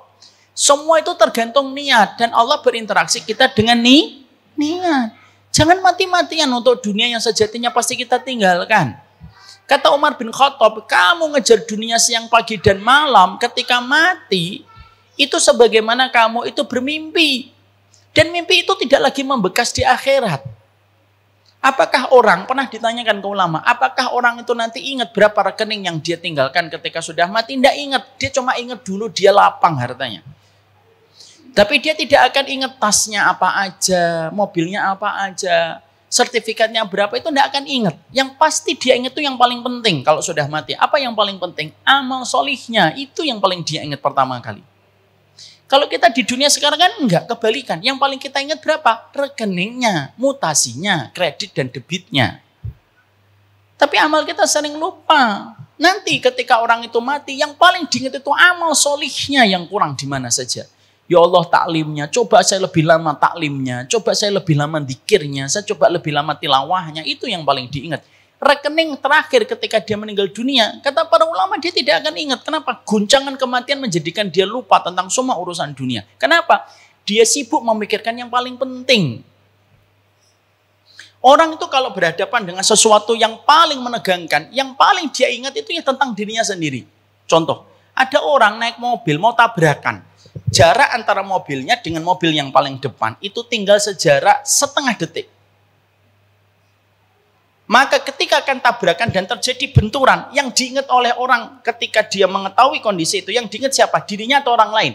Semua itu tergantung niat. Dan Allah berinteraksi kita dengan niat. Jangan mati-matian untuk dunia yang sejatinya pasti kita tinggalkan. Kata Umar bin Khattab, kamu ngejar dunia siang, pagi, dan malam. Ketika mati, itu sebagaimana kamu itu bermimpi. Dan mimpi itu tidak lagi membekas di akhirat. Apakah orang, pernah ditanyakan ke ulama, apakah orang itu nanti ingat berapa rekening yang dia tinggalkan ketika sudah mati? Tidak ingat, dia cuma ingat dulu dia lapang hartanya. Tapi dia tidak akan ingat tasnya apa aja, mobilnya apa aja, sertifikatnya berapa, itu tidak akan ingat. Yang pasti dia ingat itu yang paling penting kalau sudah mati. Apa yang paling penting? Amal solihnya, itu yang paling dia ingat pertama kali. Kalau kita di dunia sekarang kan enggak, kebalikan. Yang paling kita ingat berapa? Rekeningnya, mutasinya, kredit dan debitnya. Tapi amal kita sering lupa. Nanti ketika orang itu mati, yang paling diingat itu amal solihnya yang kurang di mana saja. Ya Allah, taklimnya, coba saya lebih lama taklimnya, coba saya lebih lama dzikirnya, saya coba lebih lama tilawahnya, itu yang paling diingat. Rekening terakhir ketika dia meninggal dunia, kata para ulama dia tidak akan ingat. Kenapa? Guncangan kematian menjadikan dia lupa tentang semua urusan dunia. Kenapa? Dia sibuk memikirkan yang paling penting. Orang itu kalau berhadapan dengan sesuatu yang paling menegangkan, yang paling dia ingat itu ya tentang dirinya sendiri. Contoh, ada orang naik mobil mau tabrakan. Jarak antara mobilnya dengan mobil yang paling depan itu tinggal sejarak setengah detik. Maka ketika akan tabrakan dan terjadi benturan, yang diingat oleh orang ketika dia mengetahui kondisi itu, yang diingat siapa? Dirinya atau orang lain?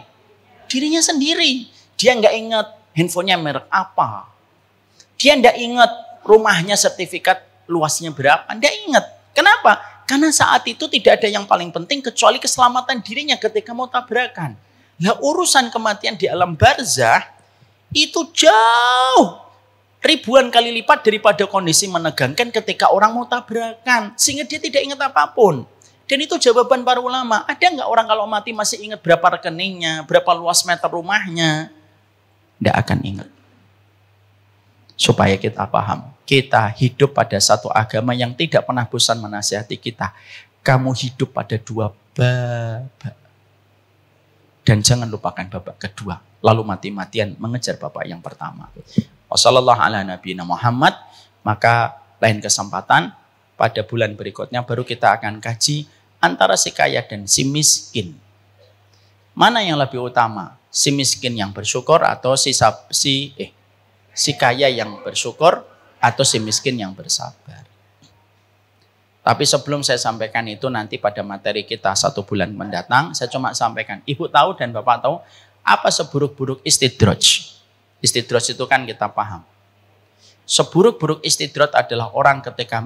Dirinya sendiri. Dia nggak ingat handphonenya merek apa. Dia tidak ingat rumahnya sertifikat luasnya berapa. Tidak ingat. Kenapa? Karena saat itu tidak ada yang paling penting kecuali keselamatan dirinya ketika mau tabrakan. Nah, urusan kematian di alam barzah itu jauh ribuan kali lipat daripada kondisi menegangkan ketika orang mau tabrakan. Sehingga dia tidak ingat apapun. Dan itu jawaban para ulama. Ada nggak orang kalau mati masih ingat berapa rekeningnya, berapa luas meter rumahnya? Tidak akan ingat. Supaya kita paham. Kita hidup pada satu agama yang tidak pernah bosan menasihati kita. Kamu hidup pada dua babak. Dan jangan lupakan babak kedua. Lalu mati-matian mengejar babak yang pertama. Wassalamualaikum Muhammad. Maka lain kesempatan pada bulan berikutnya baru kita akan kaji antara si kaya dan si miskin. Mana yang lebih utama? Si miskin yang bersyukur atau si kaya yang bersyukur atau si miskin yang bersabar. Tapi sebelum saya sampaikan itu nanti pada materi kita 1 bulan mendatang, saya cuma sampaikan. Ibu tahu dan Bapak tahu apa seburuk-buruk istidraj. Istidraj itu kan kita paham. Seburuk-buruk istidraj adalah orang ketika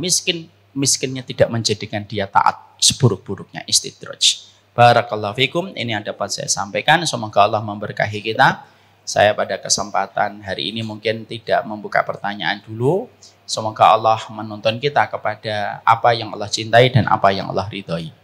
miskinnya tidak menjadikan dia taat. Seburuk-buruknya istidraj. Barakallahu fikum, ini yang dapat saya sampaikan. Semoga Allah memberkahi kita. Saya pada kesempatan hari ini mungkin tidak membuka pertanyaan dulu. Semoga Allah menuntun kita kepada apa yang Allah cintai dan apa yang Allah ridhoi.